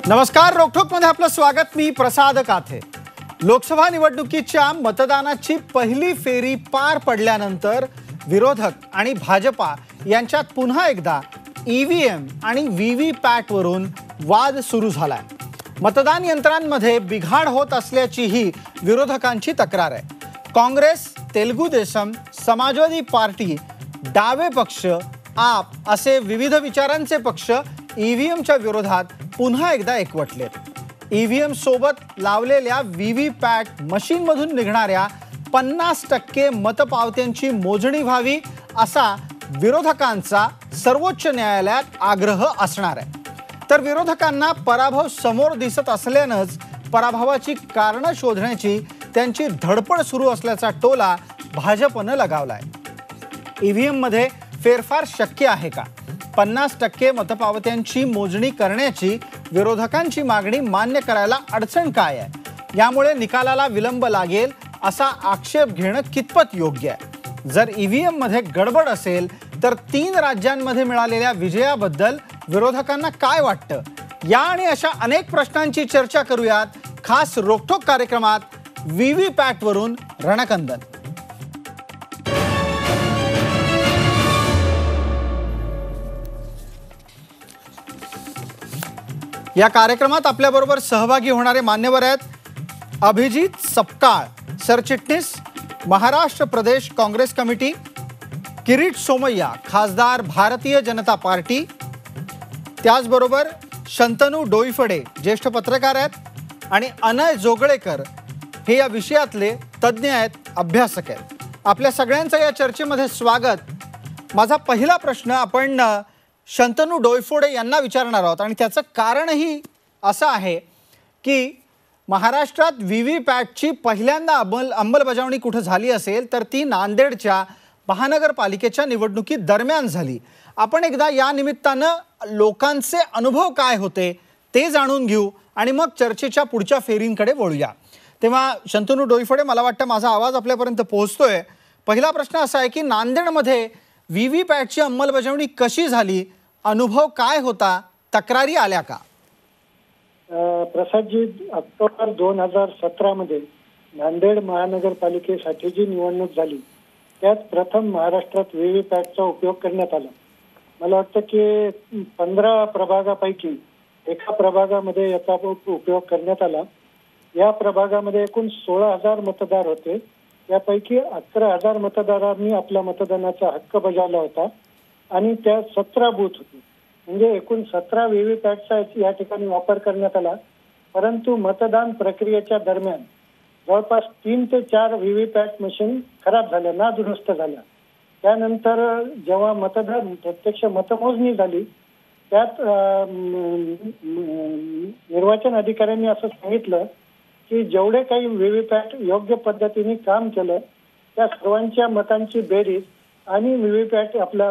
नमस्कार, रोकठोकमध्ये आपलं स्वागत। मी प्रसाद काथे। लोकसभा निवडणुकीच्या मतदानाची पहिली फेरी पार पडल्यानंतर विरोधक आणि भाजपा यांच्यात पुन्हा एकदा ईव्हीएम आणि व्हीव्हीपॅट वरून वाद सुरू झालाय। मतदान यंत्रांमध्ये बिघाड होत असल्याचीही विरोधकांची तक्रार आहे। काँग्रेस, तेलुगू देशम, समाजवादी पार्टी, डावे पक्ष, आप असे विविध विचारांचे पक्ष ईव्हीएमच्या विरोधात पुन्हा एकदा एकवटलेत। ईव्हीएम सोबत लावलेल्या व्हीव्हीपॅट मशीनमधून निघणाऱ्या 50% मतपावत्यांची मोजणी व्हावी असा विरोधकांचा सर्वोच्च न्यायालयात आग्रह असणार आहे। तर विरोधकांना पराभव समोर दिसत असल्यानेच पराभवाची कारणं शोधण्याची त्यांची धडपड सुरू असल्याचा टोला भाजपने लगावलाय। ईव्हीएम मध्ये फेरफार शक्य आहे का? 50% मतपावत्यांची मोजणी करण्याची विरोधकांची मागणी मान्य करायला अडचण काय आहे? यामुळे निकालाला विलंब लागेल असा आक्षेप घेणं कितपत योग्य आहे? जर ईव्हीएम मध्ये गडबड असेल तर 3 राज्यांमध्ये मिळालेल्या विजयाबद्दल विरोधकांना काय वाटतं? या आणि अशा अनेक प्रश्नांची चर्चा करूयात खास रोकठोक कार्यक्रमात व्हीव्हीपॅट वरून रणकंदन। या कार्यक्रमात आपल्याबरोबर सहभागी होणारे मान्यवर आहेत अभिजित सपकाळ, सरचिटणीस, महाराष्ट्र प्रदेश काँग्रेस कमिटी, किरीट सोमय्या, खासदार, भारतीय जनता पार्टी, त्याचबरोबर शंतनू डोईफोडे, ज्येष्ठ पत्रकार आहेत, आणि अनय जोगळेकर हे या विषयातले तज्ज्ञ आहेत, अभ्यासक आहेत। आपल्या सगळ्यांचं या चर्चेमध्ये स्वागत। माझा पहिला प्रश्न आपण शंतनू डोईफोडे यांना विचारणार आहोत आणि त्याचं कारणही असं आहे की महाराष्ट्रात व्हीव्हीपॅटची पहिल्यांदा अंमलबजावणी कुठे झाली असेल तर ती नांदेडच्या महानगरपालिकेच्या निवडणुकी दरम्यान झाली। आपण एकदा या निमित्तानं लोकांचे अनुभव काय होते ते जाणून घेऊ आणि मग चर्चेच्या पुढच्या फेरींकडे वळूया। तेव्हा शंतनू डोईफोडे, मला वाटतं माझा आवाज आपल्यापर्यंत पोहोचतोय। पहिला प्रश्न असा आहे की नांदेडमध्ये व्हीव्हीपॅटची अंमलबजावणी कशी झाली? अनुभव काय होता? तक्रारी आल्या का? प्रसादजी, ऑक्टोबर 2017 मध्ये नांदेड महानगरपालिकेसाठी जी निवडणूक झाली त्यात प्रथम महाराष्ट्रात व्हीव्हीपॅटचा उपयोग करण्यात आला। मला वाटतं की 15 प्रभागापैकी एका प्रभागामध्ये याचा उपयोग करण्यात आला। या प्रभागामध्ये एकूण 16,000 मतदार होते। त्यापैकी 11,000 मतदारांनी आपला मतदानाचा हक्क बजावला होता आणि त्या 17 बूथ होते, म्हणजे एकूण 17 व्हीव्हीपॅटचा या ठिकाणी वापर करण्यात आला। परंतु मतदान प्रक्रियेच्या दरम्यान जवळपास 3 ते 4 व्हीव्हीपॅट मशीन खराब झाल्या, नादुरुस्त झाल्या। त्यानंतर जेव्हा प्रत्यक्ष मतमोजणी झाली त्यात निर्वाचन अधिकाऱ्यांनी असं सांगितलं की जेवढे काही व्हीव्हीपॅट योग्य पद्धतीने काम केलं त्या सर्वांच्या मतांची बेरीज आणि व्हीव्हीपॅट आपल्या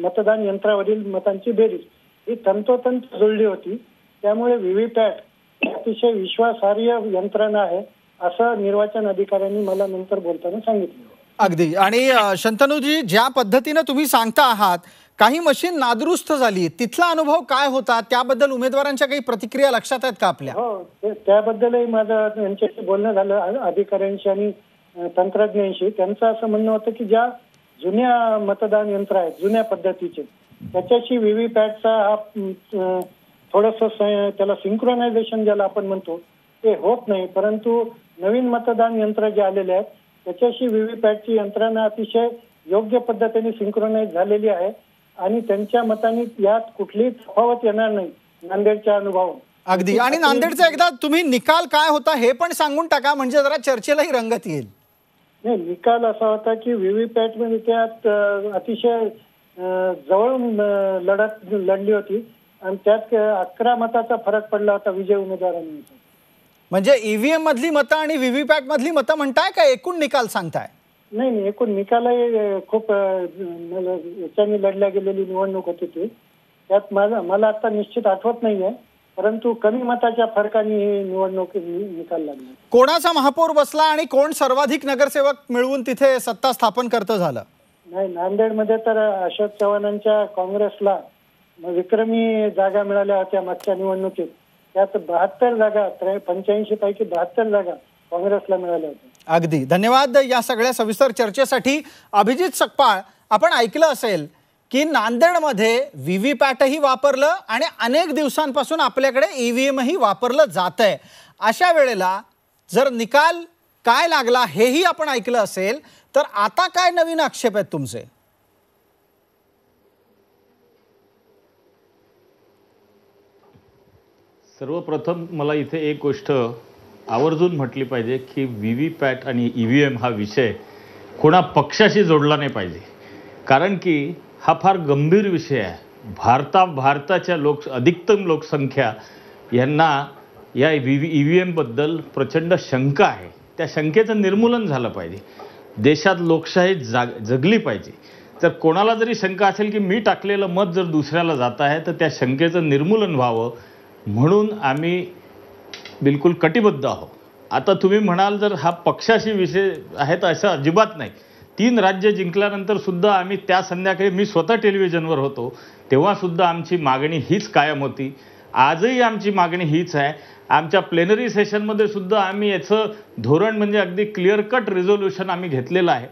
मतदान यंत्रावरील मतांची बेरीज ही तंतोतंत जुळली होती। त्यामुळे व्हीव्हीपॅट अतिशय विश्वासार्ह यंत्रणा आहे असं निर्वाचन अधिकाऱ्यांनी मला नंतर बोलताना सांगितलं। अगदी। आणि शंतनूजी, ज्या पद्धतीने तुम्ही सांगता आहात काही मशीन नादुरुस्त झाली, तिथला अनुभव काय होता? त्याबद्दल उमेदवारांच्या काही प्रतिक्रिया लक्षात आहेत का आपल्या? हो, त्याबद्दलही माझं यांच्याशी बोलणं झालं अधिकाऱ्यांशी आणि तंत्रज्ञांशी। त्यांचं असं म्हणणं होतं की ज्या जुन्या मतदान यंत्र आहेत, जुन्या पद्धतीचे, त्याच्याशी व्हीव्हीपॅटचा हा थोडंसं त्याला सिंक्रोनायझेशन ज्याला आपण म्हणतो ते होत नाही। परंतु नवीन मतदान यंत्र जे आलेले आहेत त्याच्याशी व्हीव्हीपॅटची यंत्रणा अतिशय योग्य पद्धतीने सिंक्रोनाइज झालेली आहे आणि त्यांच्या मताने यात कुठलीही तफावत येणार नाही नांदेडच्या अनुभवावरून। अगदी। आणि नांदेडचा एकदा तुम्ही निकाल काय होता हे पण सांगून टाका, म्हणजे जरा चर्चेलाही रंगत येईल। नाही, निकाल असा होता की व्हीव्हीपॅट मध्ये त्यात अतिशय जवळून लढत लढली होती आणि त्यात 11 मताचा फरक पडला होता विजय उमेदवारांनी। म्हणजे ईव्हीएम मधली मतं आणि व्हीव्हीपॅट मधली मतं म्हणताय का एकूण निकाल सांगताय? नाही, एकूण निकालही खूप याच्याने लढल्या गेलेली निवडणूक होती ती। त्यात मला आता निश्चित आठवत नाहीये, परंतु कमी मताच्या फरकाने ही निवडणूक निकाल लागला। कोणाचा महापौर बसला आणि कोण सर्वाधिक नगरसेवक मिळवून तिथे सत्ता स्थापन करतं झालं? नाही, नांदेडमध्ये तर अशोक चव्हाणांच्या काँग्रेसला विक्रमी जागा मिळाल्या होत्या मागच्या निवडणुकीत त्यात 72 जागा 85 पैकी 72 जागा काँग्रेसला मिळाल्या होत्या. अगदी धन्यवाद या सगळ्या सविस्तर चर्चेसाठी. अभिजित सकपाळ, आपण ऐकलं असेल की नांदेडमध्ये व्हीव्हीपॅटही वापरलं आणि अनेक दिवसांपासून आपल्याकडे ईव्हीएमही वापरलं जात आहे. अशा वेळेला जर निकाल काय लागला हेही आपण ऐकलं असेल, तर आता काय नवीन आक्षेप आहेत तुमचे? सर्वप्रथम मला इथे एक गोष्ट आवर्जून म्हटली पाहिजे की व्हीव्हीपॅट आणि ईव्हीएम हा विषय कोणा पक्षाशी जोडला नाही पाहिजे, कारण की हा फार गंभीर विषय आहे. भारताच्या अधिकतम लोकसंख्या यांना या ईव्हीएमबद्दल प्रचंड शंका आहे. त्या शंकेचं निर्मूलन झालं पाहिजे. देशात लोकशाही जगली पाहिजे. तर कोणाला जरी शंका असेल की मी टाकलेलं मत जर दुसऱ्याला जात आहे तर त्या शंकेचं निर्मूलन व्हावं म्हणून आम्ही बिलकुल कटिबद्ध आहोत. आता तुम्ही म्हणाल जर हा पक्षाशी विषय आहे तर असं अजिबात नाही. 3 राज्य जिंकल्यानंतर सुद्धा आम्ही त्या संध्याकाळी मी स्वतः टेलिव्हिजनवर होतो तेव्हा सुद्धा आमची मागणी हीच कायम होती. आजही आमची मागणी हीच आहे. आमच्या प्लेनरी सेशनमध्ये सुद्धा आम्ही याचं धोरण म्हणजे अगदी क्लिअर कट रिझोल्युशन आम्ही घेतलेलं आहे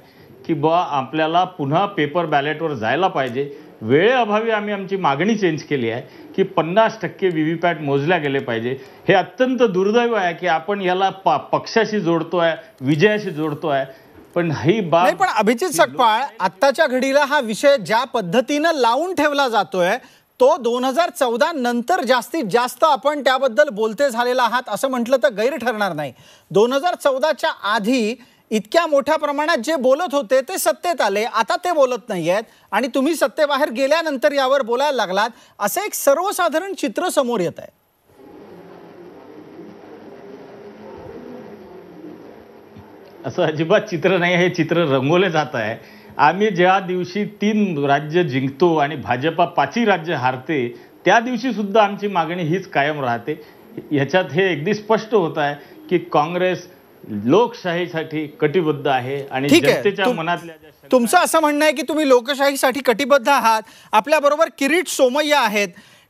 की आपल्याला पुन्हा पेपर बॅलेटवर जायला पाहिजे. वेळेअभावी आम्ही आमची मागणी चेंज केली आहे की 50% व्हीव्हीपॅट मोजल्या गेले पाहिजे. हे अत्यंत दुर्दैव आहे की आपण याला पक्षाशी जोडतोय, विजयाशी जोडतोय, पण ही बाब पण अभिजित सकपाळ, आत्ताच्या घडीला हा विषय ज्या पद्धतीनं लावून ठेवला जातोय तो 2014 नंतर जास्तीत जास्त आपण त्याबद्दल बोलते झालेला आहात असं म्हटलं तर गैर ठरणार नाही. 2014च्या आधी इतक्या मोठ्या प्रमाणात जे बोलत होते ते सत्तेत आले, आता ते बोलत नाहीयेत आणि तुम्ही सत्तेबाहेर गेल्यानंतर यावर बोलायला लागलात, असं एक सर्वसाधारण चित्र समोर येत आहे. असं अजिबात चित्र नाही. हे चित्र रंगवले जात आहे. आम्ही ज्या दिवशी 3 राज्य जिंकतो आणि भाजपा 5ही राज्य हारते त्या दिवशी सुद्धा आमची मागणी हीच कायम राहते. ह्याच्यात हे अगदी स्पष्ट होत आहे की काँग्रेस लोकशाहीसाठी कटिबद्ध आहे आणि जनतेच्या मनातल्या तुमचं असं म्हणणं आहे की तुम्ही लोकशाहीसाठी कटिबद्ध आहात. आपल्या बरोबर किरीट सोमय्या आहेत.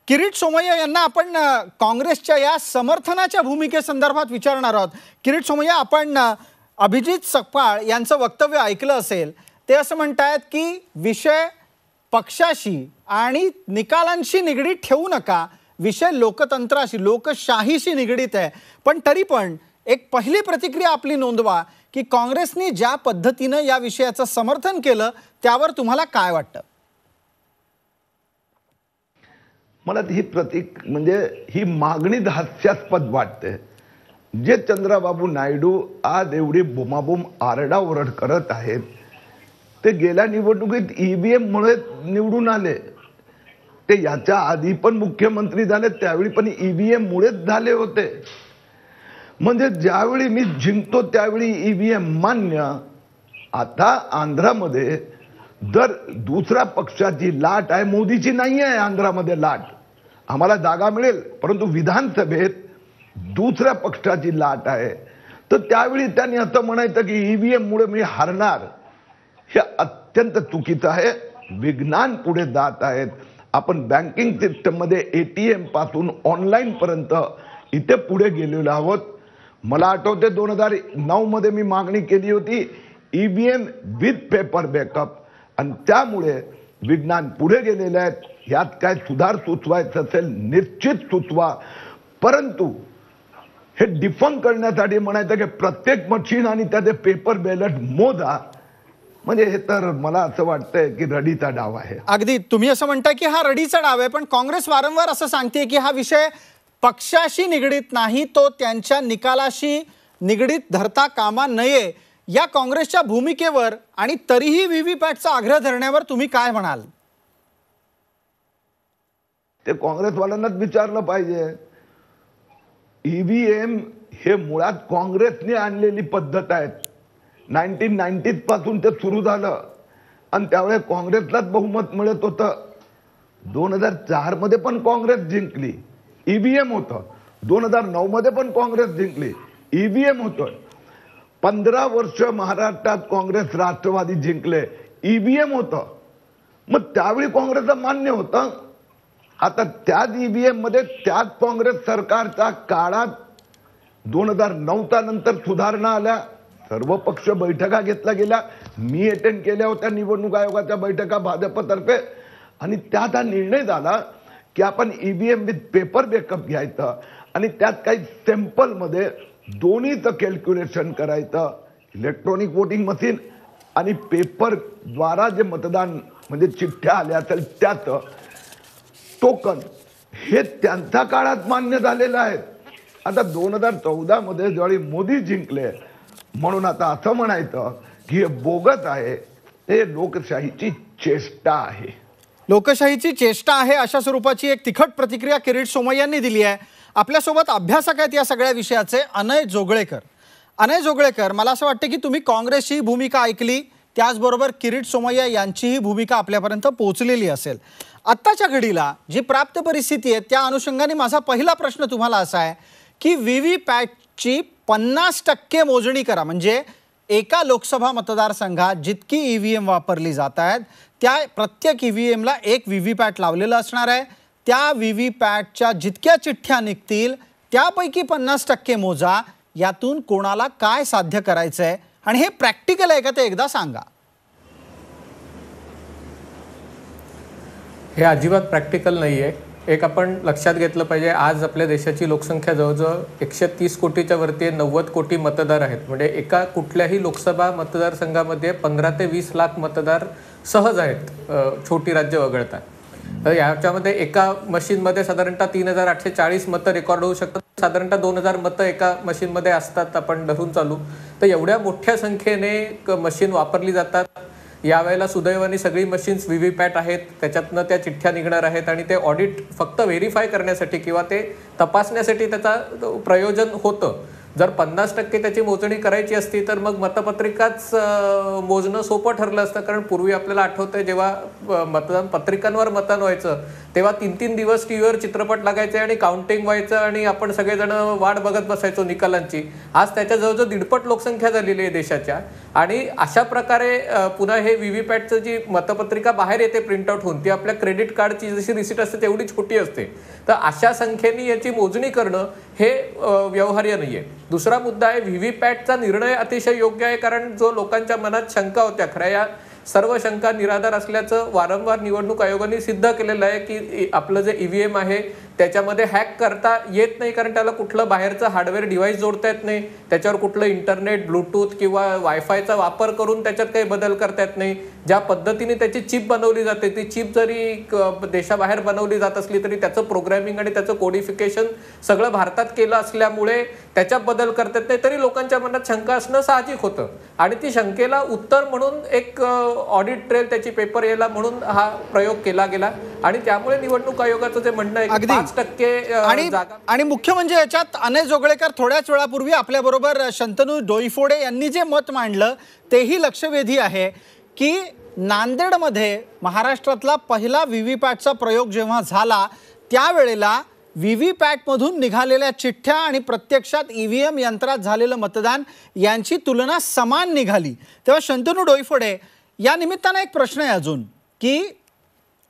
किरीट सोमय्या यांना आपण काँग्रेसच्या या समर्थनाच्या भूमिकेसंदर्भात विचारणार आहोत. किरीट सोमय्या, आपण अभिजित सकपाळ यांचं वक्तव्य ऐकलं असेल. ते असं म्हणतायत की विषय पक्षाशी आणि निकालांशी निगडीत ठेवू नका, विषय लोकतंत्राशी लोकशाहीशी निगडीत आहे. पण तरी पण एक पहिली प्रतिक्रिया आपली नोंदवा की काँग्रेसने ज्या पद्धतीनं या विषयाचं समर्थन केलं त्यावर तुम्हाला काय वाटतं? मला ही ही मागणी हास्यास्पद वाटते. जे चंद्राबाबू नायडू आज एवढी बोमाबोम आरडाओरड करत आहेत ते गेल्या निवडणुकीत ईव्हीएम मुळे निवडून आले. ते याच्या आधी पण मुख्यमंत्री झाले त्यावेळी पण ईव्हीएम मुळेच झाले होते. म्हणजे ज्यावेळी मी जिंकतो त्यावेळी ईव्हीएम मान्य. आता आंध्रामध्ये जर दुसऱ्या पक्षाची लाट आहे, मोदीची नाही आहे आंध्रामध्ये लाट. आम्हाला जागा मिळेल परंतु विधानसभेत दुसऱ्या पक्षाची लाट आहे. तर त्यावेळी त्यांनी असं म्हणायचं की ईव्हीएम मुळे मी हारणार. हे अत्यंत चुकीचं आहे. विज्ञान पुढे जात आहेत. आपण बँकिंग सिस्टममध्ये एटीएम पासून ऑनलाईन पर्यंत इथे पुढे गेलेलो आहोत. मला आठवते 2009 मध्ये मी मागणी केली होती ईव्हीएम विथ पेपर बॅकअप आणि त्यामुळे विज्ञान पुढे गेलेले आहेत. यात काय सुधार सुचवायचं असेल निश्चित सुचवा, परंतु हे डिफंक करण्यासाठी म्हणायचं की प्रत्येक मशीन आणि त्याचे पेपर बॅलेट मोजा, म्हणजे हे तर मला असं वाटतंय की रडीचा डाव आहे. अगदी तुम्ही असं म्हणताय की हा रडीचा डाव आहे, पण काँग्रेस वारंवार असं सांगते की हा विषय पक्षाशी निगडीत नाही, तो त्यांच्या निकालाशी निगडीत धरता कामा नये. या काँग्रेसच्या भूमिकेवर आणि तरीही व्हीव्हीपॅटचा आग्रह धरण्यावर तुम्ही काय म्हणाल? ते काँग्रेसवाल्यांनाच विचारलं पाहिजे. ईव्हीएम हे मुळात काँग्रेसने आणलेली पद्धत आहे. 1990s पासून ते सुरू झालं आणि त्यावेळेस काँग्रेसलाच बहुमत मिळत होतं. 2004 मध्ये पण काँग्रेस जिंकली, ईव्हीएम होतं. 2009 मध्ये पण काँग्रेस जिंकली, ईव्हीएम होतं. 15 वर्ष महाराष्ट्रात काँग्रेस राष्ट्रवादी जिंकले, ईव्हीएम होतं. मग त्यावेळी काँग्रेसला मान्य होतं. आता त्याच ईव्हीएम मध्ये त्याच काँग्रेस सरकारच्या काळात 2009 नंतर सुधारणा आल्या, सर्व पक्ष बैठका घेतल्या गेल्या, मी अटेंड केल्या होत्या निवडणूक आयोगाच्या बैठका भाजपतर्फे, आणि त्यात हा निर्णय झाला की आपण ईव्हीएम विथ पेपर बॅकअप घ्यायचं आणि त्यात काही सॅम्पल मध्ये दोन्हीचं कॅल्क्युलेशन करायचं, इलेक्ट्रॉनिक वोटिंग मशीन आणि पेपर द्वारा जे मतदान म्हणजे चिठ्ठ्या आल्या असेल त्याचं टोकन, हे त्यांच्या काळात मान्य झालेलं आहे. आता 2014 मध्ये ज्यावेळी मोदी जिंकले म्हणून आता असं म्हणायचं की हे बोगस आहे, हे लोकशाहीची चेष्टा आहे. लोकशाहीची चेष्टा आहे अशा स्वरूपाची एक तिखट प्रतिक्रिया किरीट सोमय्यांनी दिली आहे. आपल्यासोबत अभ्यासक आहेत या सगळ्या विषयाचे अनय जोगळेकर. अनय जोगळेकर, मला असं वाटतं की तुम्ही काँग्रेसची भूमिका ऐकली, त्याचबरोबर किरीट सोमय्या यांचीही भूमिका आपल्यापर्यंत पोहोचलेली असेल. आत्ताच्या घडीला जी प्राप्त परिस्थिती आहे त्या अनुषंगाने माझा पहिला प्रश्न तुम्हाला असा आहे की व्हीव्हीपॅटची 50% मोजणी करा, म्हणजे एका लोकसभा मतदारसंघात जितकी ईव्हीएम वापरली जात आहेत त्या प्रत्येक ईव्हीएमला एक व्हीव्हीपॅट लावलेलं असणार आहे. त्या व्हीव्हीपॅटच्या जितक्या चिठ्ठ्या निघतील त्यापैकी 50% मोजा. यातून कोणाला काय साध्य करायचं आहे आणि हे प्रॅक्टिकल आहे का ते एकदा सांगा. हे अजिबात प्रॅक्टिकल नाही आहे. एक आपण लक्षात घेतलं पाहिजे, आज आपल्या देशाची लोकसंख्या जवळजवळ 130 कोटीच्या वरती आहे, 90 कोटी मतदार आहेत. म्हणजे एका कुठल्याही लोकसभा मतदारसंघामध्ये 15 ते 20 लाख मतदार सहज आहेत, छोटी राज्य वगळता. तर याच्यामध्ये एका मशीनमध्ये साधारणतः 3840 मतं रेकॉर्ड होऊ शकतात, साधारणतः 2000 मतं एका मशीनमध्ये असतात आपण धरून चालू. तर एवढ्या मोठ्या संख्येने मशीन वापरली जातात. यावेळेला सुदैवाने सगळी मशीन्स व्हीव्हीपॅट आहेत, त्याच्यातनं त्या चिठ्ठ्या निघणार आहेत आणि ते ऑडिट फक्त व्हेरीफाय करण्यासाठी किंवा ते तपासण्यासाठी त्याचा प्रयोजन होतं. जर 50% त्याची मोजणी करायची असती तर मग मतपत्रिकाच मोजणं सोपं ठरलं असतं. कारण पूर्वी आपल्याला आठवतंय जेव्हा मतदान पत्रिकांवर मतदान व्हायचं तेव्हा 3-3 दिवस टीव्हीवर चित्रपट लागायचे आणि काउंटिंग व्हायचं आणि आपण सगळेजण वाट बघत बसायचो निकालांची. आज त्याच्या जवळजवळ 1.5 लोकसंख्या झालेली आहे देशाच्या, आणि अशा प्रकारे पुन्हा हे व्हीव्हीपॅटचं जी मतपत्रिका बाहेर येते प्रिंटआउट होऊन, ती आपल्या क्रेडिट कार्डची जशी रिसिट असते तेवढी छोटी असते. तर अशा संख्येने याची मोजणी करणं हे व्यवहार्य नाहीये. दुसरा मुद्दा आहे, व्हीव्हीपॅटचा निर्णय अतिशय योग्य आहे, कारण जो लोकांच्या मनात शंका होत्या खऱ्या या सर्व शंका निराधार असल्याचं वारंवार निवडणूक आयोगाने सिद्ध केलेलं आहे की आपलं जे ईव्हीएम आहे त्याच्यामध्ये हॅक करता येत नाही, कारण त्याला कुठलं बाहेरचं हार्डवेअर डिव्हाइस जोडता येत नाही, त्याच्यावर कुठलं इंटरनेट ब्लूटूथ किंवा वायफायचा वापर करून त्याच्यात काही बदल करता येत नाही. ज्या पद्धतीने त्याची चिप बनवली जाते ती चिप जरी देशाबाहेर बनवली जात असली तरी त्याचं प्रोग्रॅमिंग आणि त्याचं कोडिफिकेशन सगळं भारतात केलं असल्यामुळे त्याच्यात बदल करता येत नाही. तरी लोकांच्या मनात शंका असणं साहजिक होतं आणि ती शंकेला उत्तर म्हणून एक ऑडिट ट्रेल त्याची पेपर यायला म्हणून हा प्रयोग केला गेला. आणि त्यामुळे निवडणूक आयोगाचं जे म्हणणं आहे 5% आणि मुख्य म्हणजे याच्यात अनय जोगळेकर थोड्याच वेळापूर्वी आपल्या बरोबर शंतनू डोईफोडे यांनी जे मत मांडलं तेही लक्षवेधी आहे की नांदेडमध्ये महाराष्ट्रातला पहिला व्हीव्हीपॅटचा प्रयोग जेव्हा झाला त्यावेळेला व्हीव्हीपॅटमधून निघालेल्या चिठ्ठ्या आणि प्रत्यक्षात ईव्हीएम यंत्रात झालेलं मतदान यांची तुलना समान निघाली. तेव्हा शंतनू डोईफोडे, या निमित्तानं एक प्रश्न आहे अजून की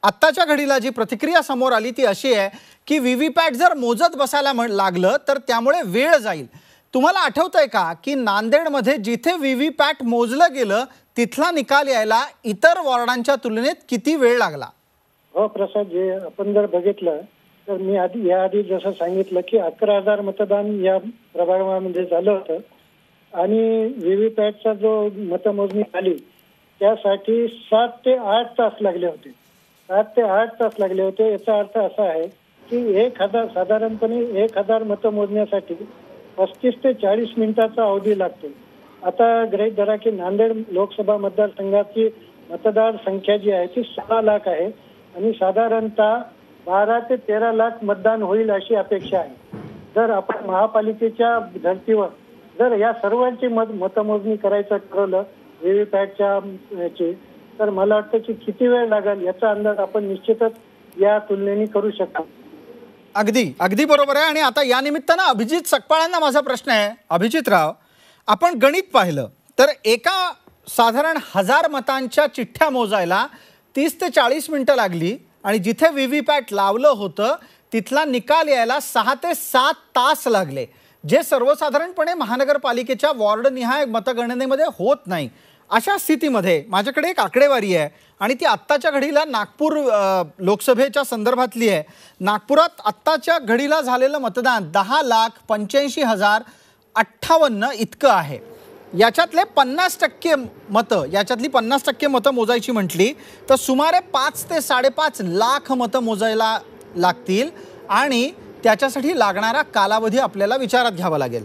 आत्ताच्या घडीला जी प्रतिक्रिया समोर आली ती अशी आहे की व्हीव्हीपॅट जर मोजत बसायला लागलं तर त्यामुळे वेळ जाईल. तुम्हाला आठवतंय का की नांदेडमध्ये जिथे व्हीव्हीपॅट मोजलं गेलं तिथला निकाल यायला इतर वॉर्डांच्या तुलनेत किती वेळ लागला? हो प्रसाद, जे आपण जर बघितलं तर मी याआधी जसं सांगितलं की 11,000 मतदान या प्रभागामध्ये झालं होतं आणि व्हीव्हीपॅटचा जो मतमोजणी झाली त्यासाठी 7 ते 8 तास लागले होते. 7 ते 8 तास लागले होते. याचा अर्थ असा आहे की साधारणपणे 1000 मतं मोजण्यासाठी 35 ते 40 मिनिटाचा अवधी लागतो. आता गृहीत धरा की नांदेड लोकसभा मतदारसंघाची मतदार संख्या जी आहे ती 6 लाख आहे आणि साधारणतः 12 ते 13 लाख मतदान होईल अशी अपेक्षा आहे. जर आपण महापालिकेच्या धर्तीवर जर या सर्वांची मतमोजणी करायचं ठरवलं व्हीव्हीपॅटच्या याची, तर मला वाटतं की किती वेळ लागेल याचा अंदाज आपण निश्चितच या तुलनेने करू शकतो. अगदी बरोबर आहे. आणि आता या निमित्तानं अभिजित सकपाळांना माझा प्रश्न आहे. अभिजित राव, आपण गणित पाहिलं तर एका साधारण 1000 मतांच्या चिठ्ठ्या मोजायला 30 ते 40 मिनिटं लागली आणि जिथे व्हीव्हीपॅट लावलं होतं तिथला निकाल यायला 6 ते 7 तास लागले, जे सर्वसाधारणपणे महानगरपालिकेच्या वॉर्डनिहाय मतगणनेमध्ये होत नाही. अशा स्थितीमध्ये माझ्याकडे एक आकडेवारी आहे आणि ती आत्ताच्या घडीला नागपूर लोकसभेच्या संदर्भातली आहे. नागपुरात आत्ताच्या घडीला झालेलं मतदान 10,85,058 इतकं आहे. याच्यातली 50% मतं मोजायची म्हटली तर सुमारे 5 ते 5.5 लाख मतं मोजायला लागतील आणि त्याच्यासाठी लागणारा कालावधी आपल्याला विचारात घ्यावा लागेल.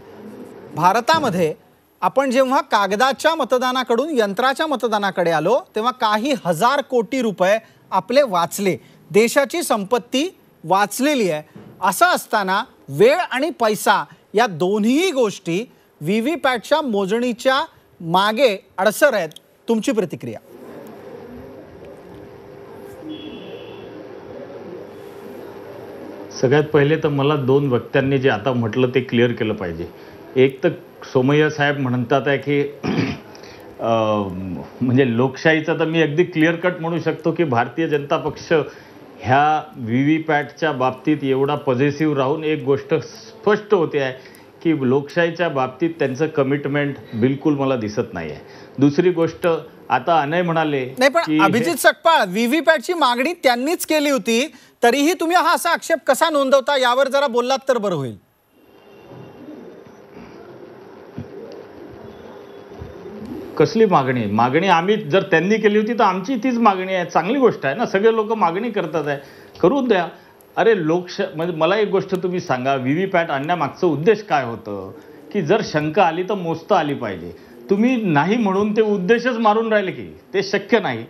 भारतामध्ये आपण जेव्हा कागदाच्या मतदानाकडून यंत्राच्या मतदानाकडे आलो तेव्हा काही हजार कोटी रुपये आपले वाचले, देशाची संपत्ती वाचलेली आहे. असं असताना वेळ आणि पैसा या दोन्ही गोष्टी व्हीव्हीपॅटच्या मोजणीच्या मागे अडसर आहेत. तुमची प्रतिक्रिया? सगळ्यात पहिले तर मला 2 वक्त्यांनी जे आता म्हटलं ते क्लिअर केलं पाहिजे. एक तर सोमय्या साहेब म्हणतात आहे की म्हणजे लोकशाहीचं तर मी अगदी क्लिअर कट म्हणू शकतो की भारतीय जनता पक्ष ह्या व्हीव्हीपॅटच्या बाबतीत एवढा पॉझिटिव्ह राहून एक गोष्ट स्पष्ट होते आहे की लोकशाहीच्या बाबतीत त्यांचं कमिटमेंट बिलकुल मला दिसत नाही आहे. दुसरी गोष्ट, आता अनय म्हणाले नाही, पण अभिजित सकपाळ, व्हीव्हीपॅटची मागणी त्यांनीच केली होती, तरीही तुम्ही हा असा आक्षेप कसा नोंदवता यावर जरा बोललात तर बरं होईल. कसली मागणी? मागणी आम्ही जर त्यांनी केली होती तर आमची तीच मागणी आहे. चांगली गोष्ट आहे ना, सगळे लोक मागणी करतात आहे, करून द्या. अरे म्हणजे मला एक गोष्ट तुम्ही सांगा, व्हीव्हीपॅट आणण्यामागचं उद्देश काय होतं की जर शंका आली तर मोजता आली पाहिजे. तुम्ही नाही म्हणून ते उद्देशच मारून राहिले की ते शक्य नाही.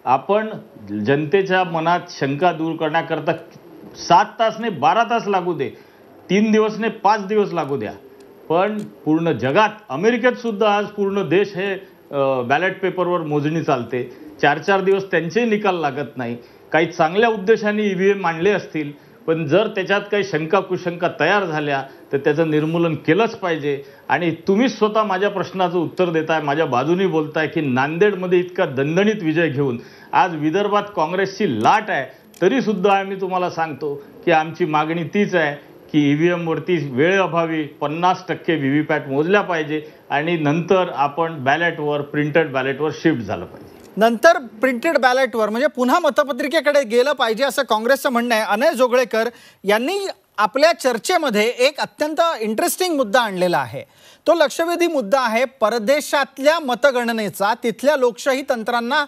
आपण जनतेच्या मनात शंका दूर करण्याकरता 7 तास नाही 12 तास लागू दे, 3 दिवस नाही 5 दिवस लागू द्या, पण पूर्ण जगात, अमेरिकेत सुद्धा आज पूर्ण देश हे बॅलेट पेपरवर मोजणी चालते. 4-4 दिवस त्यांचे निकाल लागत नाही. काही चांगल्या उद्देशाने EVM आणले असतील, पण जर त्याच्यात काही शंका कुशंका तयार झाल्या तर त्याचं निर्मूलन केलंच पाहिजे. आणि तुम्हीच स्वतः माझ्या प्रश्नाचं उत्तर देताय, माझ्या बाजूनी बोलताय की नांदेडमध्ये इतका दणदणीत विजय घेऊन आज विदर्भात काँग्रेसची लाट आहे, तरीसुद्धा आम्ही तुम्हाला सांगतो की आमची मागणी तीच आहे की EVM वरती वेळेअभावी 50% व्हीव्हीपॅट मोजल्या पाहिजे आणि नंतर आपण बॅलेटवर, प्रिंटेड बॅलेटवर शिफ्ट झालं पाहिजे. नंतर प्रिंटेड बॅलेटवर म्हणजे पुन्हा मतपत्रिकेकडे गेलं पाहिजे असं काँग्रेसचं म्हणणं आहे. अनय जोगळेकर यांनी आपल्या चर्चेमध्ये एक अत्यंत इंटरेस्टिंग मुद्दा आणलेला आहे. तो लक्षवेधी मुद्दा आहे परदेशातल्या मतगणनेचा, तिथल्या लोकशाही तंत्रांना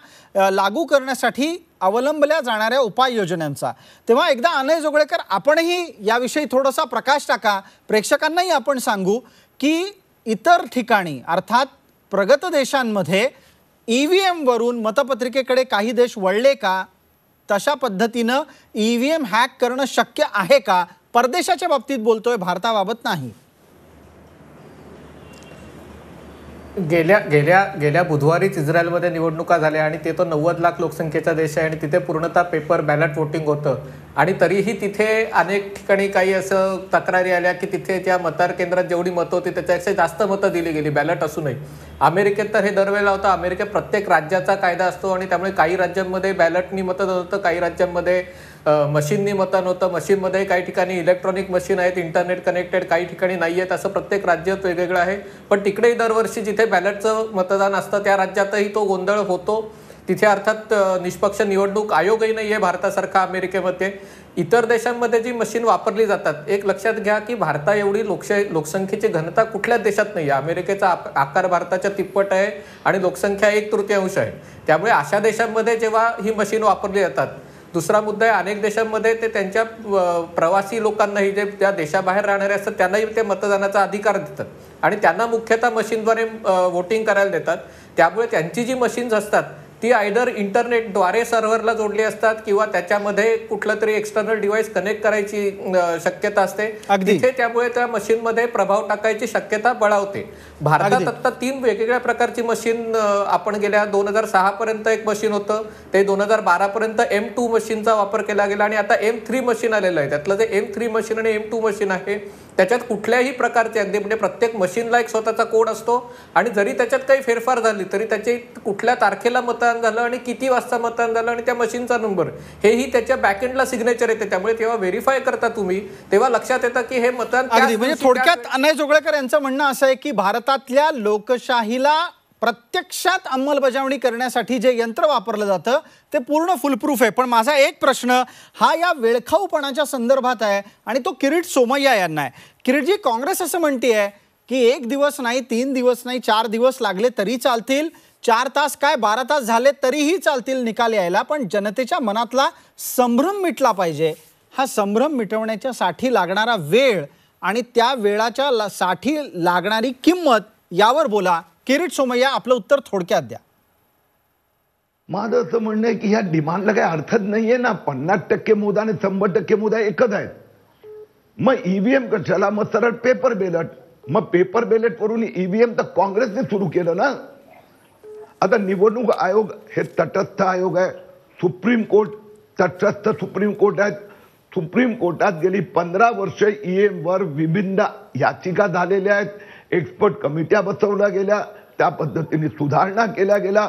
लागू करण्यासाठी अवलंबल्या जाणाऱ्या उपाययोजनांचा. तेव्हा एकदा अनय जोगळेकर आपणही याविषयी थोडासा प्रकाश टाका, प्रेक्षकांनाही आपण सांगू की इतर ठिकाणी अर्थात प्रगत देशांमध्ये EVM वरून मतपत्रिकेकडे काही देश वळले का? तशा पद्धतीनं EVM हॅक करणं शक्य आहे का? परदेशाच्या बाबतीत बोलतोय, भारताबाबत नाही. गेल्या बुधवारीच इस्रायलमध्ये निवडणुका झाल्या आणि ते तो 90 लाख लोकसंख्येचा देश आहे आणि तिथे पूर्णतः पेपर बॅलेट वोटिंग होतं. आणि तरीही तिथे अनेक ठिकाणी काही असं तक्रारी आल्या की तिथे त्या मतदार केंद्रात जेवढी मतं होती त्याच्यापेक्षा जास्त मतं दिली गेली बॅलेट असूनही. अमेरिकेत तर हे दरवेळेला होतं. अमेरिकेत प्रत्येक राज्याचा कायदा असतो आणि त्यामुळे काही राज्यांमध्ये बॅलेटनी मतदान होतं, काही राज्यांमध्ये मशीननी मतदान होतं. मशीनमध्ये काही ठिकाणी इलेक्ट्रॉनिक मशीन आहेत, इंटरनेट कनेक्टेड, काही ठिकाणी नाही आहेत. असं प्रत्येक राज्यात वेगवेगळं आहे. पण तिकडेही दरवर्षी जिथे बॅलेटचं मतदान असतं त्या राज्यातही तो गोंधळ होतो. तिथे अर्थात निष्पक्ष निवडणूक आयोगही नाही आहे भारतासारखा अमेरिकेमध्ये. इतर देशांमध्ये जी मशीन वापरली जातात, एक लक्षात घ्या की भारता एवढी लोकसंख्येची घनता कुठल्याच देशात नाही आहे. अमेरिकेचा आकार भारताच्या तिप्पट आहे आणि लोकसंख्या 1/3 आहे. त्यामुळे अशा देशांमध्ये जेव्हा ही मशीन वापरली जातात. दुसरा मुद्दा आहे, अनेक देशांमध्ये ते त्यांच्या प्रवासी लोकांनाही, जे त्या देशाबाहेर राहणारे असतात त्यांनाही ते मतदानाचा अधिकार देतात आणि त्यांना मुख्यतः मशीनद्वारे वोटिंग करायला देतात. त्यामुळे त्यांची जी मशीन्स असतात ती आयदर इंटरनेटद्वारे सर्व्हरला जोडली असतात किंवा त्याच्यामध्ये कुठलं तरी एक्सटर्नल डिव्हाइस कनेक्ट करायची शक्यता असते तिथे. त्यामुळे त्या मशीनमध्ये प्रभाव टाकायची शक्यता बळावते. भारतात आता 3 वेगवेगळ्या प्रकारची मशीन, आपण गेल्या 2006 पर्यंत एक मशीन होतं, ते 2012 पर्यंत M2 मशीनचा वापर केला गेला आणि आता M3 मशीन आलेलं आहे. त्यातलं जे M3 मशीन आणि M2 मशीन आहे त्याच्यात कुठल्याही प्रकारचे अगदी म्हणजे प्रत्येक मशीनला एक स्वतःचा कोड असतो आणि जरी त्याच्यात काही फेरफार झाली तरी त्याचे कुठल्या तारखेला मतदान झालं आणि किती वाजता मतदान झालं आणि त्या मशीनचा नंबर हेही त्याच्या बॅकएंडला सिग्नेचर येते. त्यामुळे तेव्हा व्हेरीफाय करता तुम्ही तेव्हा लक्षात येतं की हे मतदान म्हणजे थोडक्यात अनय जोगळेकर यांचं म्हणणं असं आहे की भारतातल्या लोकशाहीला प्रत्यक्षात अंमलबजावणी करण्यासाठी जे यंत्र वापरलं जातं ते पूर्ण फुलप्रूफ आहे. पण माझा एक प्रश्न हा या वेळखाऊपणाच्या संदर्भात आहे आणि तो किरीट सोमय्या यांना आहे. किरीटजी, काँग्रेस असं म्हणते की 1 दिवस नाही, 3 दिवस नाही, 4 दिवस लागले तरी चालतील, 4 तास काय 12 तास झाले तरीही चालतील निकाल यायला, पण जनतेच्या मनातला संभ्रम मिटला पाहिजे. हा संभ्रम मिटवण्याच्या साठी लागणारा वेळ आणि त्या वेळाच्या साठी लागणारी किंमत यावर बोला. किरीट सोमय्या, आपलं उत्तर थोडक्यात द्या. माझं असं म्हणणं आहे की ह्या डिमांडला काही अर्थच नाहीये ना. 50% मुद्दा आणि 100% मुद्दा एकच आहेत. मग ईव्हीएम कशाला, मग सरळ पेपर बॅलेट. मग पेपर बॅलेट वरून ईव्हीएम तर काँग्रेसने सुरू केलं ना. आता निवडणूक आयोग हे तटस्थ आयोग आहे. सुप्रीम कोर्ट तटस्थ सुप्रीम कोर्ट आहेत. सुप्रीम कोर्टात गेली 15 वर्ष ईव्हीएम वर विभिन्न याचिका झालेल्या आहेत. एक्सपर्ट कमिट्या बसवल्या गेल्या, त्या पद्धतीने सुधारणा केल्या गेल्या.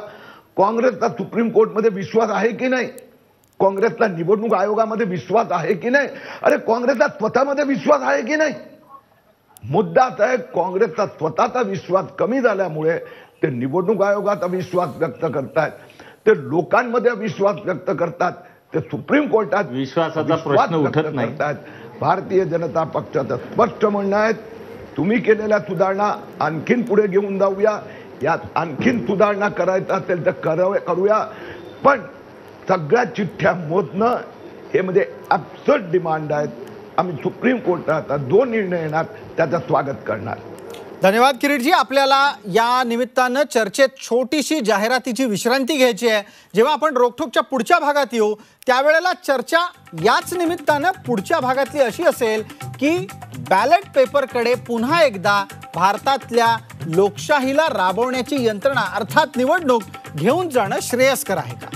काँग्रेसचा सुप्रीम कोर्टमध्ये विश्वास आहे की नाही? काँग्रेसला निवडणूक आयोगामध्ये विश्वास आहे की नाही? अरे काँग्रेसला स्वतःमध्ये विश्वास आहे की नाही? मुद्दा असा आहे, काँग्रेसचा स्वतःचा विश्वास कमी झाल्यामुळे ते निवडणूक आयोगाचा विश्वास व्यक्त करतात, ते लोकांमध्ये विश्वास व्यक्त करतात, ते सुप्रीम कोर्टात विश्वासाचा प्रश्न उठत नाही. भारतीय जनता पक्षाचं स्पष्ट म्हणणं आहे, तुम्ही केलेल्या सुधारणा आणखीन पुढे घेऊन जाऊया. यात आणखीन सुधारणा करायचं असेल तर करूया. पण सगळ्या चिठ्ठ्या मोजणं हे म्हणजे ॲब्सर्ड डिमांड आहेत. आम्ही सुप्रीम कोर्टाचा जो निर्णय येणार त्याचं स्वागत करणार. धन्यवाद किरीटजी. आपल्याला या निमित्तानं चर्चेत छोटीशी जाहिरातीची विश्रांती घ्यायची आहे. जेव्हा आपण रोखठोकच्या पुढच्या भागात येऊ त्यावेळेला चर्चा याच निमित्तानं पुढच्या भागातली अशी असेल की बॅलेट पेपरकडे पुन्हा एकदा भारतातल्या लोकशाहीला राबवण्याची यंत्रणा अर्थात निवडणूक घेऊन जाणं श्रेयस्कर आहे का?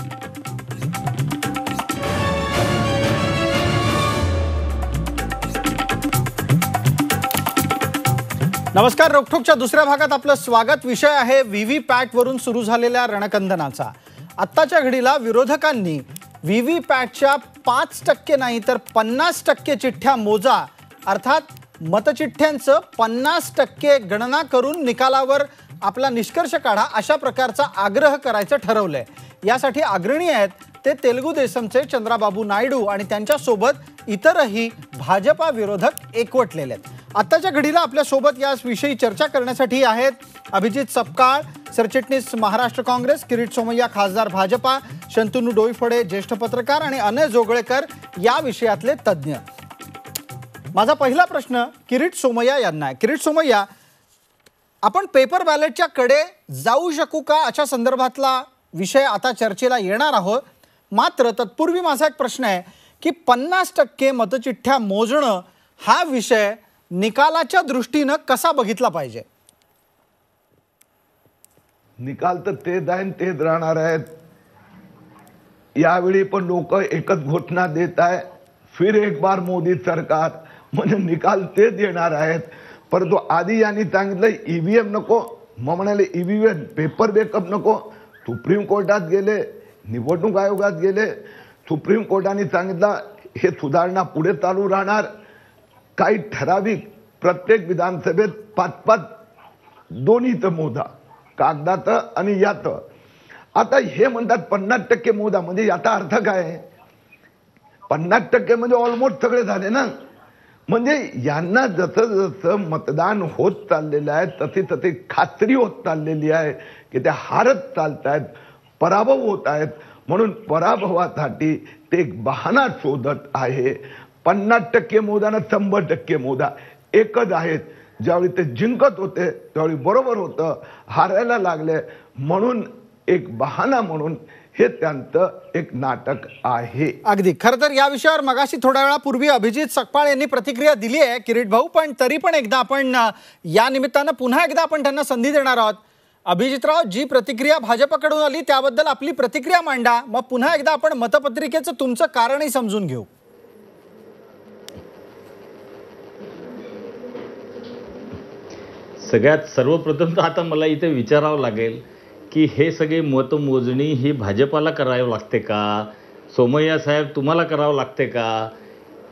नमस्कार. रोखठोकच्या दुसऱ्या भागात आपलं स्वागत. विषय आहे व्हीव्हीपॅट वरून सुरू झालेल्या रणकंदनाचा. आत्ताच्या घडीला विरोधकांनी व्हीव्हीपॅटच्या 5% नाही तर 50% चिठ्ठ्या मोजा, अर्थात मतचिठ्ठ्यांचं 50% गणना करून निकालावर आपला निष्कर्ष काढा, अशा प्रकारचा आग्रह करायचं ठरवलंय. यासाठी अग्रणी आहेत ते तेलुगू देसमचे चंद्राबाबू नायडू आणि त्यांच्यासोबत इतरही भाजपा विरोधक एकवटलेले आहेत. आत्ताच्या घडीला आपल्यासोबत याविषयी चर्चा करण्यासाठी आहेत अभिजित सपकाळ, सरचिटणीस महाराष्ट्र काँग्रेस, किरीट सोमय्या, खासदार भाजपा, शंतनू डोईफोडे, ज्येष्ठ पत्रकार आणि अनय जोगळेकर या विषयातले तज्ज्ञ. माझा पहिला प्रश्न किरीट सोमय्या यांना आहे. किरीट सोमय्या, आपण पेपर बॅलेटच्या कडे जाऊ शकू का अशा संदर्भातला विषय आता चर्चेला येणार आहोत. मात्र तत्पूर्वी माझा एक प्रश्न आहे की 50% मतचिठ्ठ्या मोजणं हा विषय निकालाच्या दृष्टीनं कसा बघितला पाहिजे? निकाल तर तेच आहे, तेच राहणार आहेत. यावेळी पण लोक एकच घोषणा देत आहे, फिर एक बार मोदी सरकार, म्हणजे निकाल तेच येणार आहेत. परंतु आधी यांनी सांगितलं ईव्हीएम नको, मग म्हणाले ईव्हीएम पेपर बॅकअप नको. सुप्रीम कोर्टात गेले, निवडणूक आयोगात गेले, सुप्रीम कोर्टाने सांगितलं हे सुधारणा पुढे चालू राहणार. काही ठराविक प्रत्येक विधानसभेत 5-5 दोन्हीचं मोदा, कागदाचं आणि याचं. आता हे म्हणतात 50% मोदा, म्हणजे याचा अर्थ काय? 50% म्हणजे ऑलमोस्ट सगळे झाले ना. म्हणजे यांना जसं जसं मतदान होत चाललेलं आहे तशी तशी खात्री होत चाललेली आहे की ते हारत चालत आहेत, पराभव होत आहेत. म्हणून पराभवासाठी ते एक बहाणा शोधत आहे. 50% मोदा ना 100% मोदा एकच आहेत. ज्यावेळी ते जिंकत होते त्यावेळी बरोबर होतं, हारायला लागले म्हणून एक बहाणा म्हणून हे त्यांचं एक नाटक आहे. अगदी खरं तर या विषयावर मगाशी थोड्या वेळापूर्वी अभिजित सकपाळ यांनी प्रतिक्रिया दिली आहे किरीट भाऊ, पण तरी पण एकदा आपण या निमित्तानं पुन्हा एकदा आपण त्यांना संधी देणार आहोत. अभिजितराव, जी प्रतिक्रिया भाजपकडून आली त्याबद्दल आपली प्रतिक्रिया मांडा, मग पुन्हा एकदा आपण मतपत्रिकेचं तुमचं कारणही समजून घेऊ. सगळ्यात सर्वप्रथम तर आता मला इथे विचारावं लागेल की हे सगळे मतमोजणी ही भाजपाला करावं लागते का, सोमय्या साहेब तुम्हाला करावं लागते का?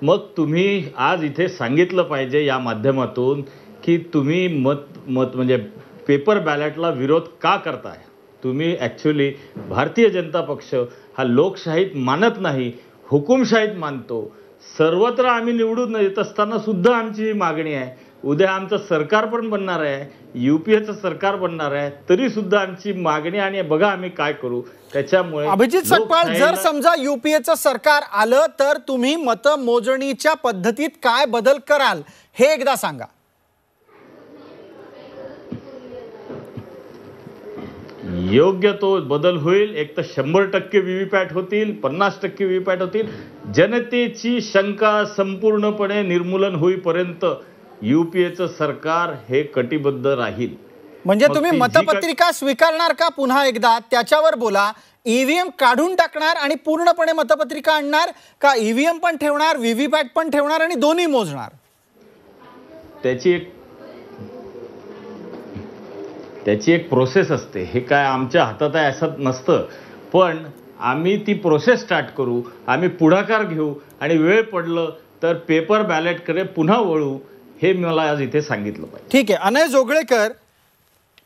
मग तुम्ही आज इथे सांगितलं पाहिजे या माध्यमातून की तुम्ही मत म्हणजे पेपर बॅलेटला विरोध का करताय. तुम्ही ॲक्च्युली भारतीय जनता पक्ष हा लोकशाहीत मानत नाही, हुकुमशाहीत मानतो. सर्वत्र आम्ही निवडून येत असताना सुद्धा आमची ही मागणी आहे. उद्या आमचं सरकार पण बनणार आहे, UPAचं सरकार बनणार आहे, तरी सुद्धा आमची मागणी आणि बघा आम्ही काय करू. त्याच्यामुळे अभिजित सकपाळ, जर समजा UPAचं सरकार आलं तर तुम्ही मतमोजणीच्या पद्धतीत काय बदल कराल हे एकदा सांगा. योग्य तो बदल होईल. एक तर 100% VVPAT होतील, 50% VVPAT होतील. जनतेची शंका संपूर्णपणे निर्मूलन होईपर्यंत UPAचं सरकार हे कटिबद्ध राहील. म्हणजे तुम्ही मतपत्रिका स्वीकारणार का पुन्हा एकदा त्याच्यावर बोला. EVM काढून टाकणार आणि पूर्णपणे मतपत्रिका आणणार का, EVM पण ठेवणार, VVPAT पण ठेवणार आणि दोन्ही मोजणार? त्याची एक प्रोसेस असते. हे काय आमच्या हातात आहे असं नसतं, पण आम्ही ती प्रोसेस स्टार्ट करू, आम्ही पुढाकार घेऊ आणि वेळ पडलं तर पेपर बॅलेटकडे पुन्हा वळू, हे मला आज इथे सांगितलं पाहिजे. ठीक आहे. अनय जोगळेकर,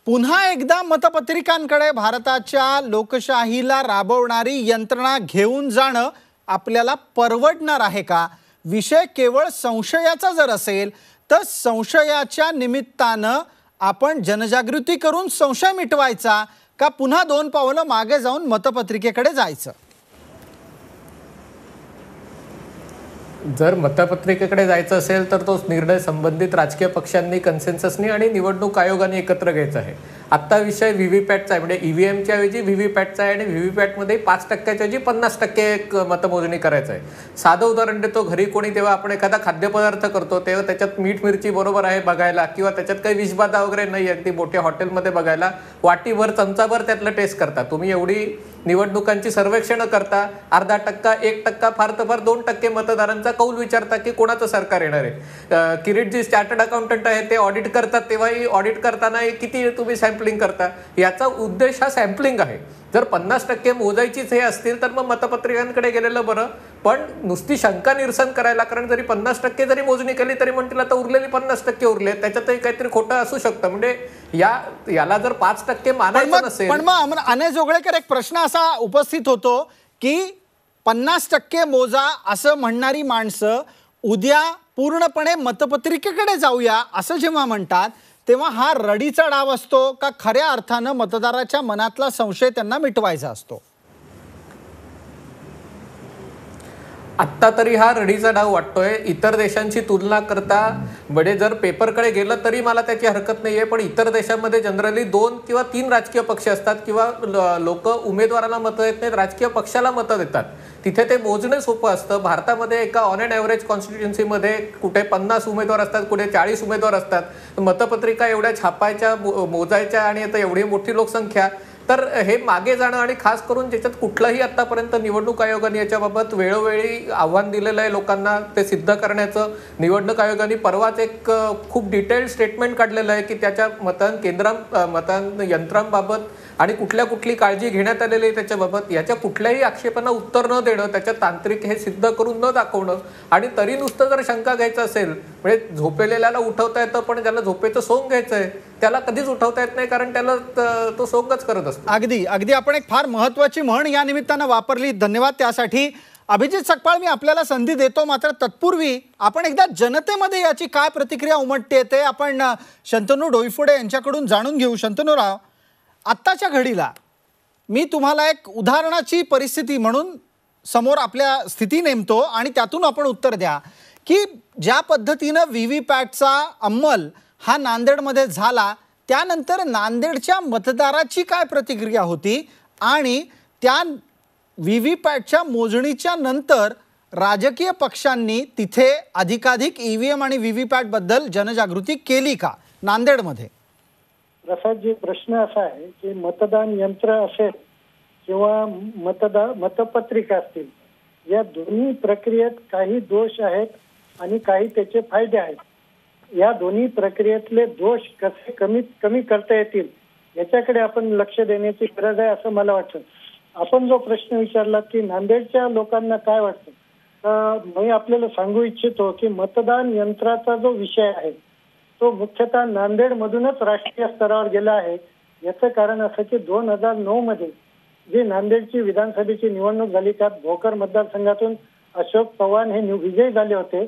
पुन्हा एकदा मतपत्रिकांकडे भारताच्या लोकशाहीला राबवणारी यंत्रणा घेऊन जाणं आपल्याला परवडणार आहे का? विषय केवळ संशयाचा जर असेल तर संशयाच्या निमित्तानं आपण जनजागृती करून संशय मिटवायचा का पुन्हा 2 पावलं मागे जाऊन मतपत्रिकेकडे जायचं? जर मतपत्रिकेकडे जायचं असेल तर तो निर्णय संबंधित राजकीय पक्षांनी कन्सेन्ससनी आणि निवडणूक आयोगाने एकत्र घ्यायचा आहे. आत्ता विषय VVPATचा आहे, म्हणजे EVMच्या ऐवजी VVPATचा आहे आणि VVPATमध्ये 5%च्या ऐवजी 50% मतमोजणी करायचं आहे. साधं उदाहरण देतो. घरी कोणी तेव्हा आपण एखादा खाद्यपदार्थ करतो तेव्हा त्याच्यात मीठ मिरची बरोबर आहे बघायला, किंवा त्याच्यात काही विषबाधा वगैरे नाही अगदी मोठ्या हॉटेलमध्ये बघायला वाटीभर चमचाभर त्यातलं टेस्ट करता. तुम्ही एवढी निवडणुकांची सर्वेक्षणं करता, अर्धा टक्का 1% फार तर फार 2% मतदारांचा कौल विचारता की कोणाचं सरकार येणार आहे. किरीट जी चार्टर्ड अकाउंटंट आहे ते ऑडिट करतात, तेव्हाही ऑडिट करताना किती तुम्ही सॅम्पलिंग करता. याचा उद्देश हा सॅम्पलिंग आहे. जर 50% मोजायचीच हे असतील तर मग मतपत्रिकांकडे गेलेलं बरं, पण नुसती शंका निरसन करायला, कारण जरी 50% जरी मोजणी केली तरी म्हणतील आता उरलेली 50% उरले, त्याच्यातही काहीतरी खोटं असू शकतं. म्हणजे याला जर 5% मानायचं नसेल. पण मग अनय जोगळेकर, एक प्रश्न असा उपस्थित होतो की 50% मोजा असं म्हणणारी माणसं उद्या पूर्णपणे मतपत्रिकेकडे जाऊया असं जेव्हा म्हणतात तेव्हा हा रडीचा डाव असतो का खऱ्या अर्थानं मतदाराच्या मनातला संशय त्यांना मिटवायचा असतो? आत्ता तरी हा रडीचा डाव वाटतोय. इतर देशांची तुलना करता म्हणजे जर पेपरकडे गेलं तरी मला त्याची हरकत नाहीये, पण इतर देशांमध्ये जनरली 2 किंवा 3 राजकीय पक्ष असतात किंवा लोक उमेदवाराला मतं देत नाहीत, राजकीय पक्षाला मतं देतात. तिथे ते मोजणं सोपं असतं. भारतामध्ये एका ऑन अँड ॲव्हरेज कॉन्स्टिट्युन्सीमध्ये कुठे 50 उमेदवार असतात, कुठे 40 उमेदवार असतात. मतपत्रिका एवढ्या छापायच्या, मोजायच्या आणि आता एवढी मोठी लोकसंख्या, तर हे मागे जाणं आणि खास करून ज्याच्यात कुठलाही आतापर्यंत निवडणूक आयोगाने याच्याबाबत वेळोवेळी आव्हान दिलेलं आहे लोकांना ते सिद्ध करण्याचं. निवडणूक आयोगाने परवाच एक खूप डिटेल्ड स्टेटमेंट काढलेलं आहे की त्याच्या मतदान यंत्रांबाबत आणि कुठली काळजी घेण्यात आलेली आहे त्याच्याबाबत. याच्या कुठल्याही आक्षेपांना उत्तर न देणं, त्याच्या तांत्रिक हे सिद्ध करून न दाखवणं, आणि तरी नुसतं जर शंका घ्यायचं असेल, म्हणजे झोपेलेल्याला उठवता येतं पण ज्याला झोपेचं सोंग घ्यायचं आहे त्याला कधीच उठवता येत नाही, कारण त्याला तो सोंगच करत असतो. अगदी आपण एक फार महत्वाची म्हण या निमित्तानं वापरली, धन्यवाद त्यासाठी. अभिजित सकपाळ, मी आपल्याला संधी देतो, मात्र तत्पूर्वी आपण एकदा जनतेमध्ये याची काय प्रतिक्रिया उमटते ते आपण शंतनू डोईफोडे यांच्याकडून जाणून घेऊ. शंतनूराव, आत्ताच्या घडीला मी तुम्हाला एक उदाहरणाची परिस्थिती म्हणून समोर आपल्या स्थिती नेमतो आणि त्यातून आपण उत्तर द्या की ज्या पद्धतीनं VVPATचा अंमल हा नांदेडमध्ये झाला त्यानंतर नांदेडच्या मतदाराची काय प्रतिक्रिया होती आणि त्या VVPATच्या मोजणीच्या नंतर राजकीय पक्षांनी तिथे अधिकाधिक EVM आणि VVPAT बद्दल जनजागृती केली का नांदेडमध्ये? प्रसादजी, प्रश्न असा आहे की मतदान यंत्र असेल किंवा मतपत्रिका असतील, या दोन्ही प्रक्रियेत काही दोष आहेत आणि काही त्याचे फायदे आहेत. या दोन्ही प्रक्रियेतले दोष कसे कमीत कमी करता येतील याच्याकडे आपण लक्ष देण्याची गरज आहे असं मला वाटतं. आपण जो प्रश्न विचारला की नांदेडच्या लोकांना काय वाटतं, तर मी आपल्याला सांगू इच्छितो की मतदान यंत्राचा जो विषय आहे तो मुख्यतः नांदेड मधूनच राष्ट्रीय स्तरावर गेला आहे. याचं कारण असं की 2009 मध्ये जी नांदेडची विधानसभेची निवडणूक झाली त्यात भोकर मतदारसंघातून अशोक चव्हाण हे विजयी झाले होते.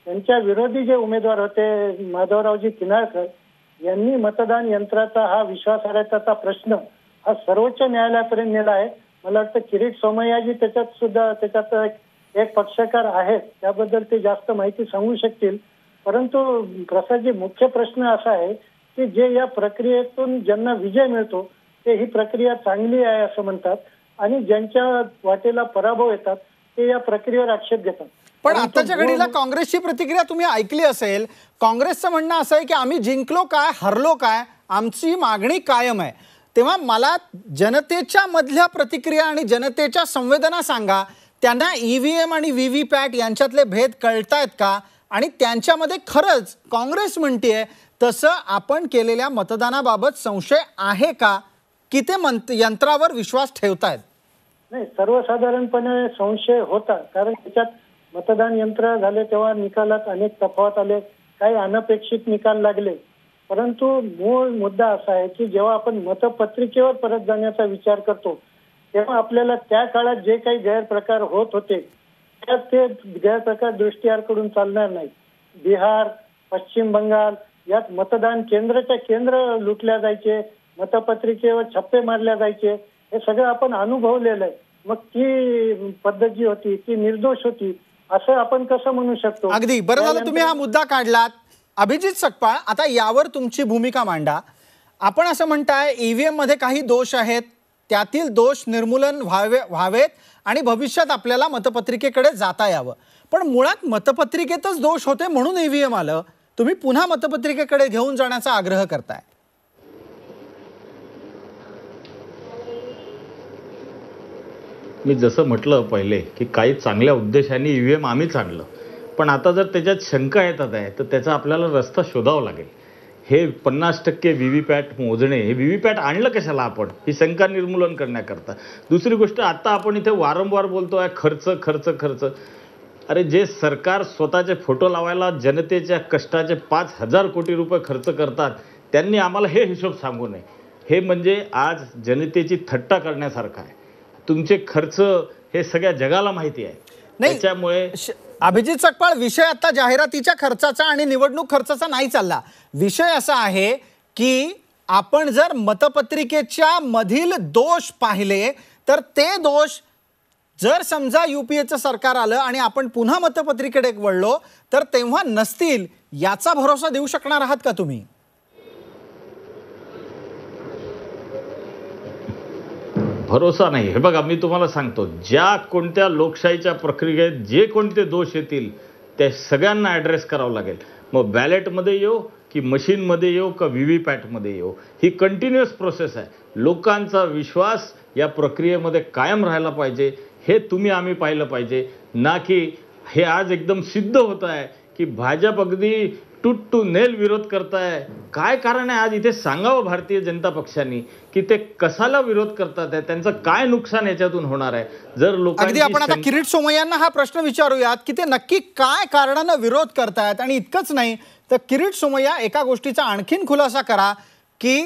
त्यांच्या विरोधी जे उमेदवार होते माधवरावजी किनाळकर यांनी मतदान यंत्राचा हा विश्वासार्हतेचा प्रश्न हा सर्वोच्च न्यायालयापर्यंत नेला आहे. मला वाटतं किरीट सोमय्याजी त्याच्यात एक पक्षकार आहेत, त्याबद्दल ते जास्त माहिती सांगू शकतील. परंतु प्रसादजी, मुख्य प्रश्न असा आहे की जे या प्रक्रियेतून ज्यांना विजय मिळतो ते ही प्रक्रिया चांगली आहे असं म्हणतात आणि ज्यांच्या वाटेला पराभव येतात ते या प्रक्रियेवर आक्षेप घेतात. पण आताच्या घडीला काँग्रेसची प्रतिक्रिया तुम्ही ऐकली असेल. काँग्रेसचं म्हणणं असं आहे की आम्ही जिंकलो काय हरलो काय आमची मागणी कायम आहे. तेव्हा मला जनतेच्या मधल्या प्रतिक्रिया आणि जनतेच्या संवेदना सांगा. त्यांना EVM आणि VVPAT यांच्यातले भेद कळतायत का आणि त्यांच्यामध्ये खरंच काँग्रेस म्हणतेय तसं आपण केलेल्या मतदानाबाबत संशय आहे का की ते यंत्रावर विश्वास ठेवतायत? नाही, सर्वसाधारणपणे संशय होता, कारण त्याच्यात मतदान यंत्र झाले तेव्हा निकालात अनेक तफावत आले, काही अनपेक्षित निकाल लागले. परंतु मूळ मुद्दा असा आहे की जेव्हा आपण मतपत्रिकेवर परत जाण्याचा विचार करतो तेव्हा आपल्याला त्या काळात जे काही गैरप्रकार होत होते त्यात ते गैरप्रकार दृष्टीआडकडून चालणार नाही. बिहार, पश्चिम बंगाल यात मतदान केंद्र लुटल्या जायचे, मतपत्रिकेवर छप्पे मारल्या जायचे, हे सगळं आपण अनुभवलेलं आहे. मग ती पद्धत जी होती ती निर्दोष होती असं आपण कसं म्हणू शकतो? अगदी बरं झालं तुम्ही हा मुद्दा काढलात. अभिजित सकपाळ, आता यावर तुमची भूमिका मांडा. आपण असं म्हणताय EVM मध्ये काही दोष आहेत, त्यातील दोष निर्मूलन व्हावेत आणि भविष्यात आपल्याला मतपत्रिकेकडे जाता यावं. पण मुळात मतपत्रिकेतच दोष होते म्हणून EVM आलं. तुम्ही पुन्हा मतपत्रिकेकडे घेऊन जाण्याचा आग्रह करताय. मी जसं म्हटलं पहिले की काही चांगल्या उद्देशाने EVM आम्हीच आणलं, पण आता जर त्याच्यात शंका येतात आहे तर त्याचा आपल्याला रस्ता शोधावा लागेल. हे 50% VVPAT मोजणे, हे VVPAT आणलं कशाला आपण? ही शंका निर्मूलन करण्याकरता. दुसरी गोष्ट, आता आपण इथे वारंवार बोलतोय खर्च खर्च खर्च. अरे जे सरकार स्वतःचे फोटो लावायला जनतेच्या कष्टाचे 5,000 कोटी रुपये खर्च करतात त्यांनी आम्हाला हे हिशोब सांगू नये. हे म्हणजे आज जनतेची थट्टा करण्यासारखं आहे. तुमचे खर्च हे सगळ्या जगाला माहिती आहे. त्याच्यामुळे अभिजित सकपाळ, विषय आता जाहिरातीच्या खर्चाचा आणि निवडणूक खर्चाचा नाही चालला. विषय असा आहे की आपण जर मतपत्रिकेच्या मधील दोष पाहिले तर ते दोष जर समजा UPAचं सरकार आलं आणि आपण पुन्हा मतपत्रिकेकडे वळलो तर तेव्हा नसतील, याचा भरोसा देऊ शकणार आहात का तुम्ही? भरोसा नाही. हे बघा, मी तुम्हाला सांगतो, ज्या कोणत्या लोकशाहीच्या प्रक्रियेत जे कोणते दोष येतील त्या सगळ्यांना ॲड्रेस करावं लागेल. मग बॅलेटमध्ये येऊ की मशीनमध्ये येऊ का VVPATमध्ये येऊ, ही कंटिन्युअस प्रोसेस आहे. लोकांचा विश्वास या प्रक्रियेमध्ये कायम राहायला पाहिजे. हे तुम्ही आम्ही पाहिलं पाहिजे, ना की हे आज एकदम सिद्ध होत आहे की भाजप अगदी टूट टू नेल विरोध करताय. काय कारण आहे आज इथे सांगावं भारतीय जनता पक्षाने की ते कशाला विरोध करतात आहे, त्यांचं काय नुकसान याच्यातून होणार आहे. जर अगदी आपण आता किरीट सोमय्यांना हा प्रश्न विचारूयात की ते नक्की काय कारणानं विरोध करतायत. आणि इतकंच नाही तर किरीट सोमय्या, एका गोष्टीचा आणखीन खुलासा करा की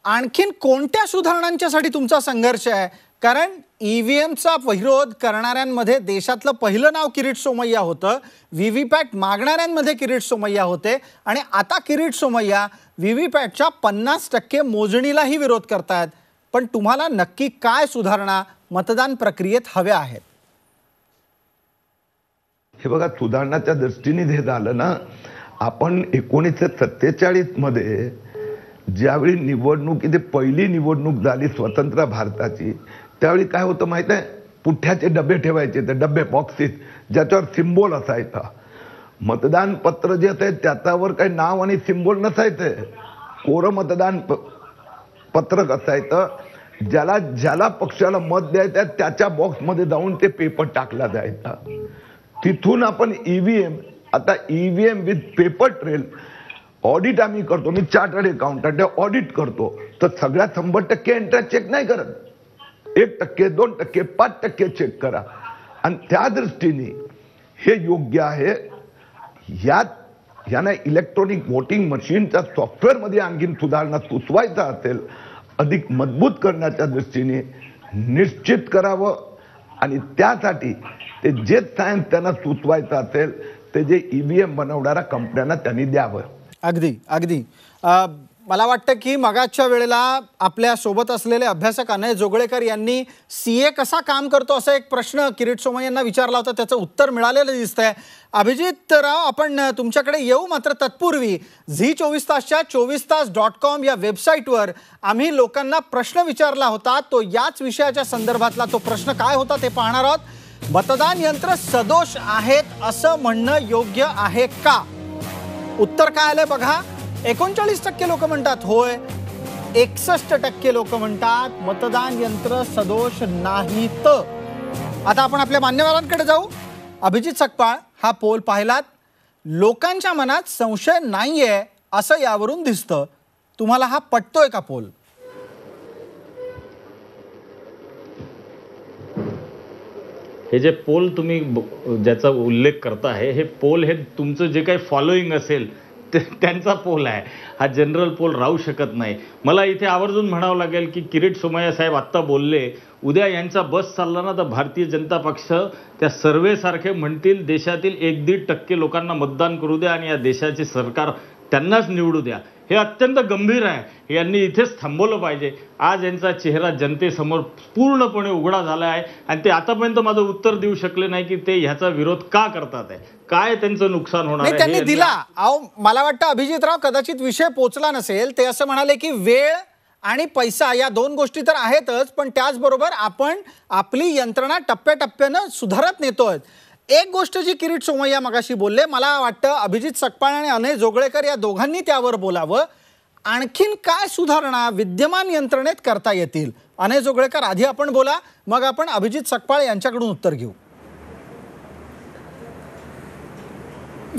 आणखीन कोणत्या सुधारणांच्यासाठी तुमचा संघर्ष आहे. कारण EVMचा विरोध करणाऱ्यांमध्ये देशातलं पहिलं नाव किरीट सोमय्या होतं, VVPAT मागणाऱ्यांमध्ये किरीट सोमय्या होते आणि आता किरीट सोमय्या VVPATच्या 50% मोजणीलाही विरोध करतायत. पण तुम्हाला नक्की काय सुधारणा मतदान प्रक्रियेत हव्या आहेत? हे बघा, सुधारणाच्या दृष्टीने हे झालं ना, आपण 1947 मध्ये ज्यावेळी निवडणुकीची पहिली निवडणूक झाली स्वतंत्र भारताची, त्यावेळी काय होतं माहित आहे? पुठ्ठ्याचे डबे ठेवायचे, ते डबे बॉक्सेस ज्याच्यावर सिम्बॉल असायचा. मतदान पत्र जे आहे त्याच्यावर काही नाव आणि सिम्बॉल नसायचं, कोरं मतदान पत्रक असायचं. ज्याला पक्षाला मत द्यायचं त्याच्या बॉक्समध्ये जाऊन ते पेपर टाकला जायचा. तिथून आपण EVM, आता EVM with paper trail audit आम्ही करतो, मी चार्टर्ड अकाउंटंट ऑडिट करतो, तर सगळ्या 100% एंट्र्या चेक नाही करत. 1%, 2%, 5% चेक करा. आणि त्या दृष्टीने हे योग्य आहे. यांना इलेक्ट्रॉनिक वोटिंग मशीनच्या सॉफ्टवेअरमध्ये आणखीन सुधारणा सुचवायचा असेल, अधिक मजबूत करण्याच्या दृष्टीने निश्चित करावं. आणि त्यासाठी ते जे सायन्स त्यांना सुचवायचं असेल ते जे ईव्हीएम बनवणाऱ्या कंपन्यांना त्यांनी द्यावं. अगदी अगदी. मला वाटतं की मगाच्या वेळेला आपल्या सोबत असलेले अभ्यासक अनय जोगळेकर यांनी सीए कसा काम करतो असा एक प्रश्न किरीट सोमय्या यांना विचारला होता. त्याचं उत्तर मिळालेलं दिसतंय. अभिजित राव, आपण तुमच्याकडे येऊ, मात्र तत्पूर्वी झी24तासच्या 24तास.com या वेबसाईटवर आम्ही लोकांना प्रश्न विचारला होता. तो याच विषयाच्या संदर्भातला तो प्रश्न काय होता ते पाहणार आहोत. मतदान यंत्र सदोष आहेत असं म्हणणं योग्य आहे का? उत्तर काय आलंय बघा. 39% लोक म्हणतात होय, 61% लोक म्हणतात मतदान यंत्र सदोष नाहीत. आता आपण आपल्या मान्यवरांकडे जाऊ. अभिजित सकपाळ, हा पोल पाहिलात. लोकांच्या मनात संशय नाहीये असं यावरून दिसतं. तुम्हाला हा पटतोय का पोल? हे जे पोल तुम्ही ज्याचा उल्लेख करताय, हे पोल हे तुमचं जे काही फॉलोईंग असेल त्यांचा पोल आहे. हा जनरल पोल राहू शकत नाही. मला इथे आवर्जून म्हणावं लागेल की किरीट सोमय्या साहेब आत्ता बोलले, उद्या यांचा बस चालला ना तर भारतीय जनता पक्ष त्या सर्वेसारखे म्हणतील देशातील 1-1.5% लोकांना मतदान करू द्या आणि या देशाचे सरकार त्यांनाच निवडू द्या. हे अत्यंत गंभीर आहे. यांनी इथेच थांबवलं पाहिजे. आज यांचा चेहरा जनतेसमोर पूर्णपणे उघडा झाला आहे आणि ते आतापर्यंत माझं उत्तर देऊ शकले नाही की ते ह्याचा विरोध का करतात आहे, काय त्यांचं नुकसान होणार आहे. त्यांनी दिला. अहो, मला वाटतं अभिजितराव कदाचित विषय पोचला नसेल. ते असं म्हणाले की वेळ आणि पैसा या 2 गोष्टी तर आहेतच, पण त्याचबरोबर आपण आपली यंत्रणा टप्प्याटप्प्यानं सुधारत नेतोय. एक गोष्ट जी किरीट सोमय्या मगाशी बोलले, मला वाटतं अभिजित सकपाळ आणि अनय जोगळेकर या दोघांनी त्यावर बोलावं. आणखीन काय सुधारणा विद्यमान यंत्रणेत करता येतील? अनय जोगळेकर, आधी आपण बोला, मग आपण अभिजित सकपाळ यांच्याकडून उत्तर घेऊ.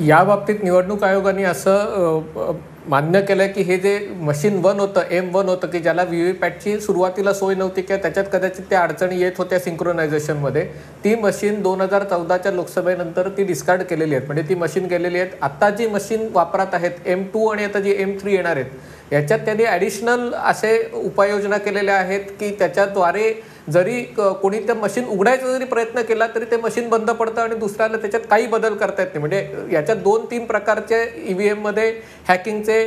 या बाबतीत निवडणूक आयोगाने असं मान्य केलं की हे जे मशीन 1 होतं, M1 होतं, की ज्याला व्हीव्हीपॅटची सुरुवातीला सोय नव्हती किंवा त्याच्यात कदाचित त्या अडचणी येत होत्या सिंक्रोनायझेशनमध्ये, ती मशीन 2014च्या लोकसभेनंतर ती डिस्कार्ड केलेली आहेत. म्हणजे ती मशीन गेलेली आहेत. आता जी मशीन वापरात आहेत M2 आणि आता जी M3 येणार आहेत, याच्यात त्यांनी ॲडिशनल असे उपाययोजना केलेल्या आहेत की त्याच्याद्वारे जरी कोणी ते मशीन उघडायचा जरी प्रयत्न केला तरी ते मशीन बंद पडतं आणि दुसऱ्याला त्याच्यात काही बदल करता येत नाही. म्हणजे याच्यात 2-3 प्रकारचे ईव्हीएममध्ये हॅकिंगचे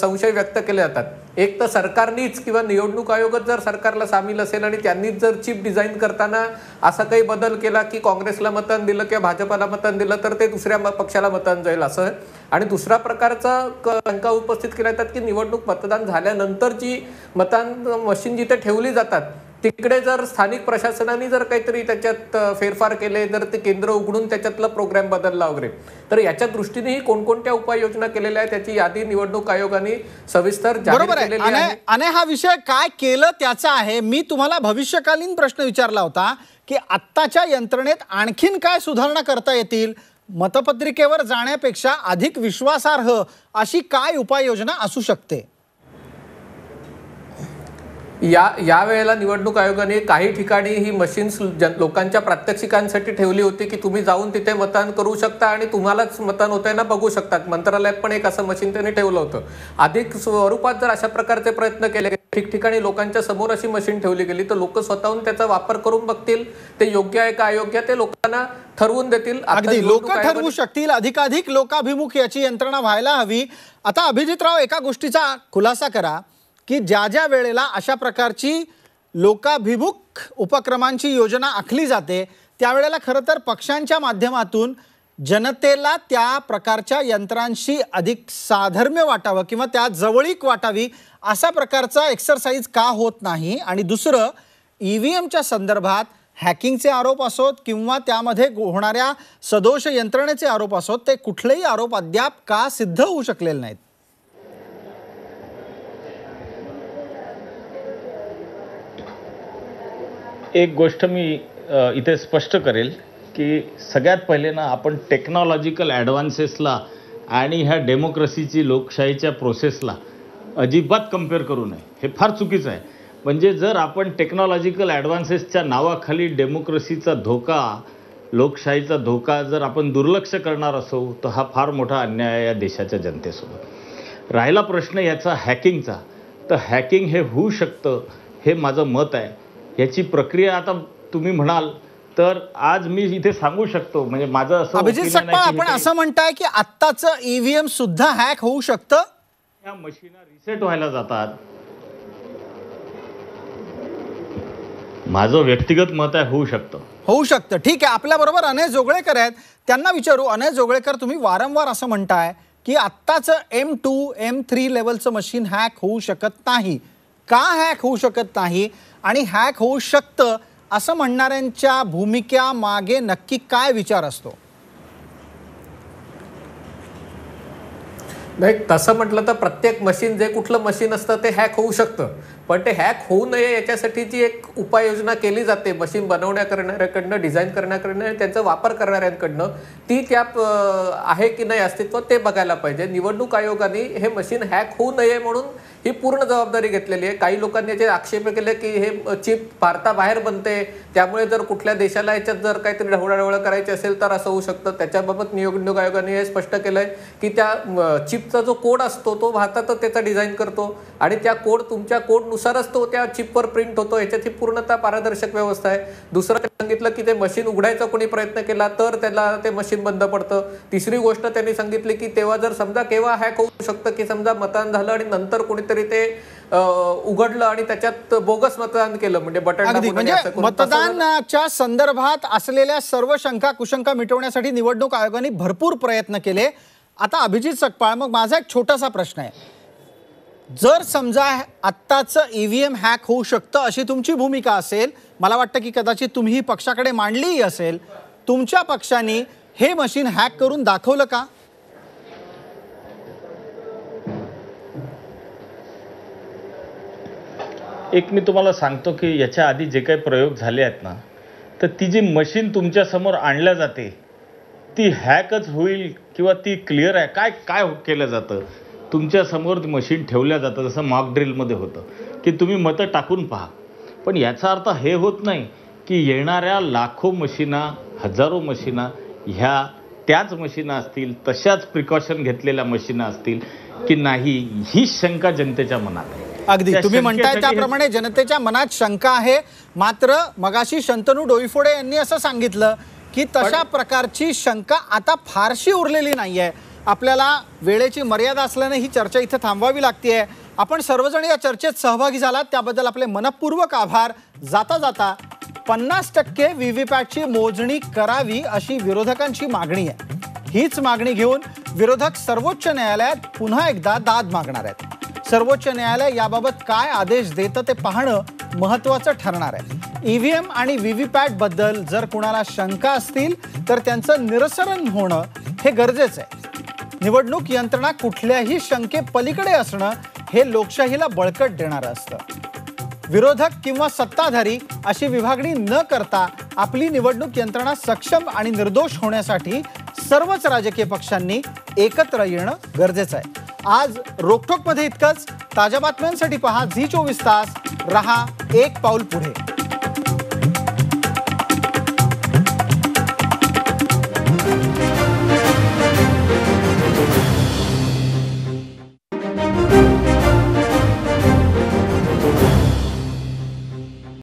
संशय व्यक्त केले जातात. एक तर सरकारनीच किंवा निवडणूक आयोगच जर सरकारला सामील असेल आणि त्यांनीच जर चिप डिझाईन करताना असा काही बदल केला की काँग्रेसला मतदान दिलं किंवा भाजपाला मतदान दिलं तर ते दुसऱ्या पक्षाला मतदान जाईल असं. आणि दुसरा प्रकारचा शंका उपस्थित केल्या जातात की निवडणूक मतदान झाल्यानंतरची मतदान मशीन जिथे ठेवली जातात तिकडे जर स्थानिक प्रशासनाने जर काहीतरी त्याच्यात फेरफार केले, जर ते केंद्र उघडून त्याच्यातला प्रोग्राम बदलला वगैरे, तर याच्या दृष्टीनेही कोणकोणत्या उपाययोजना केलेल्या आहेत त्याची यादी निवडणूक आयोगाने सविस्तर जाहीर केलेली आहे. आणि हा विषय काय केलं त्याचा आहे. मी तुम्हाला भविष्यकालीन प्रश्न विचारला होता की आत्ताच्या यंत्रणेत आणखीन काय सुधारणा करता येतील, मतपत्रिकेवर जाण्यापेक्षा अधिक विश्वासार्ह अशी काय उपाययोजना असू शकते. या वेळेला निवडणूक आयोगाने काही ठिकाणी ही मशीन्स लोकांच्या प्रात्यक्षिकांसाठी ठेवली होती की तुम्ही जाऊन तिथे मतदान करू शकता आणि तुम्हालाच मतदान होतंय ना बघू शकतात. मंत्रालयात पण एक असं मशीन त्यांनी ठेवलं होतं. अधिक स्वरूपात जर अशा प्रकारचे प्रयत्न केले, ठिकठिकाणी लोकांच्या समोर अशी मशीन ठेवली गेली तर लोक स्वतःहून त्याचा वापर करून बघतील. ते योग्य आहे का अयोग्य ते लोकांना ठरवून देतील. अगदी लोक ठरवू शकतील. अधिकाधिक लोकाभिमुख याची यंत्रणा व्हायला हवी. आता अभिजितराव, एका गोष्टीचा खुलासा करा की ज्या ज्या वेळेला अशा प्रकारची लोकाभिमुख उपक्रमांची योजना आखली जाते त्यावेळेला खरं तर पक्षांच्या माध्यमातून जनतेला त्या प्रकारच्या यंत्रांशी अधिक साधर्म्य वाटावं किंवा त्या जवळीक वाटावी असा प्रकारचा एक्सरसाइज का होत नाही. आणि दुसरं, ईव्हीएमच्या संदर्भात हॅकिंगचे आरोप असोत किंवा त्यामध्ये होणाऱ्या सदोष यंत्रणेचे आरोप असोत, ते कुठलेही आरोप अद्याप का सिद्ध होऊ शकलेले नाहीत. एक गोष्ट मी इथे स्पष्ट करेल की सगळ्यात पहिले ना आपण टेक्नॉलॉजिकल ॲडव्हान्सेसला आणि ह्या डेमोक्रेसीची लोकशाहीच्या प्रोसेसला अजिबात कम्पेअर करू नये, हे फार चुकीचं आहे. म्हणजे जर आपण टेक्नॉलॉजिकल ॲडव्हान्सेसच्या नावाखाली डेमोक्रेसीचा धोका, लोकशाहीचा धोका जर आपण दुर्लक्ष करणार असो तर हा फार मोठा अन्याय आहे या देशाच्या जनतेसोबत. राहिला प्रश्न याचा हॅकिंगचा, तर हॅकिंग हे होऊ शकतं हे माझं मत आहे. याची प्रक्रिया आता तुम्ही म्हणाल तर आज मी इथे सांगू शकतो, म्हणजे माझं असं अभिजित सकपाळ, आपण असं म्हणताय की आत्ताचं ईव्हीएम सुद्धा हॅक होऊ शकतं? या मशीना रिसेट व्हायला जातात. माझं व्यक्तिगत मत आहे होऊ शकतं. होऊ शकतं. ठीक आहे, आपल्या बरोबर अनय जोगळेकर आहेत, त्यांना विचारू. अनय जोगळेकर, तुम्ही वारंवार असं म्हणताय की आत्ताचं M2 M3 लेवलचं मशीन हॅक होऊ शकत नाही. का हॅक होऊ शकत नाही आणि हॅक होऊ शकतं असं म्हणणाऱ्यांच्या भूमिका मागे नक्की काय विचार असतो? नाही, तसं म्हटलं तर प्रत्येक मशीन, जे कुठलं मशीन असतं ते हॅक होऊ शकतं, पण ते हॅक होऊ नये याच्यासाठी जी एक उपाययोजना केली जाते मशीन बनवण्याकडनं, डिझाईन करण्याकडनं, त्यांचा वापर करणाऱ्यांकडनं, ती त्या आहे की नाही अस्तित्व ते बघायला पाहिजे. निवडणूक आयोगाने हे मशीन हॅक होऊ नये म्हणून ही पूर्ण जबाबदारी घेतलेली आहे. काही लोकांनी याचे आक्षेप केले की हे चिप भारताबाहेर बनते, त्यामुळे जर कुठल्या देशाला याच्यात जर काहीतरी ढवळाढवळ करायची असेल तर असं होऊ शकतं. त्याच्याबाबत निवडणूक आयोगाने हे स्पष्ट केलंय की त्या चिपचा जो कोड असतो तो भारतातच त्याचा डिझाईन करतो आणि त्या कोड तुमच्या कोडनुसारच तो त्या चिपवर प्रिंट होतो. याच्यात ही पूर्णतः पारदर्शक व्यवस्था आहे. दुसरं सांगितलं की ते मशीन उघडायचा कोणी प्रयत्न केला तर त्याला ते मशीन बंद पडतं. तिसरी गोष्ट त्यांनी सांगितली की तेव्हा जर समजा केव्हा हॅक होऊ शकतं की समजा मतदान झालं आणि नंतर कोणीतरी ते उघडलं आणि त्याच्यात बोगस मतदान केलं, म्हणजे बटन म्हणजे मतदानाच्या संदर्भात असलेल्या सर्व शंका कुशंका मिटवण्यासाठी निवडणूक आयोगाने भरपूर प्रयत्न केले. आता अभिजित सकपाळ, मग माझा एक छोटासा प्रश्न आहे. जर समजा आत्ताचं ईव्हीएम हॅक होऊ शकतं अशी तुमची भूमिका असेल, मला वाटतं की कदाचित तुम्ही पक्षाकडे मांडलीही असेल, तुमच्या पक्षाने हे मशीन हॅक करून दाखवलं का? एक मी तुम्हाला सांगतो की याच्या आधी जे काही प्रयोग झाले आहेत ना, तर ती जी मशीन तुमच्या समोर आणल्या जाते ती हॅकच होईल किंवा ती क्लिअर आहे काय काय केलं जातं? तुमच्या समोर मशीन ठेवल्या जातं, जसं मॉक ड्रिलमध्ये होतं की तुम्ही मतं टाकून पहा. पण याचा अर्थ हे होत नाही की येणाऱ्या लाखो मशीना, हजारो मशीना ह्या त्याच मशीना असतील, तशाच प्रिकॉशन घेतलेल्या मशीना असतील की नाही, ही शंका जनतेच्या मनात आहे. अगदी तुम्ही म्हणताय त्याप्रमाणे जनतेच्या मनात शंका आहे. मात्र मगाशी शंतनू डोईफोडे यांनी असं सांगितलं की तशा प्रकारची शंका आता फारशी उरलेली नाहीये. आपल्याला वेळेची मर्यादा असल्याने ही चर्चा इथे थांबवावी लागतेय. आपण सर्वजण या चर्चेत सहभागी झालात त्याबद्दल आपले मनपूर्वक आभार. जाता जाता 50% व्हीव्हीपॅटची मोजणी करावी अशी विरोधकांची मागणी आहे. हीच मागणी घेऊन विरोधक सर्वोच्च न्यायालयात पुन्हा एकदा दाद मागणार आहेत. सर्वोच्च न्यायालय याबाबत काय आदेश देतं ते पाहणं महत्त्वाचं ठरणार आहे. ईव्हीएम आणि व्हीव्हीपॅट बद्दल जर कुणाला शंका असतील तर त्यांचं निरसन होणं हे गरजेचं आहे. निवडणूक यंत्रणा कुठल्याही शंके पलीकडे असणं हे लोकशाहीला बळकट देणारं असतं. विरोधक किंवा सत्ताधारी अशी विभागणी न करता आपली निवडणूक यंत्रणा सक्षम आणि निर्दोष होण्यासाठी सर्वच राजकीय पक्षांनी एकत्र येणं गरजेचं आहे. आज रोकठोकमध्ये इतकंच. ताज्या बातम्यांसाठी पहा झी 24 तास. रहा एक पाऊल पुढे.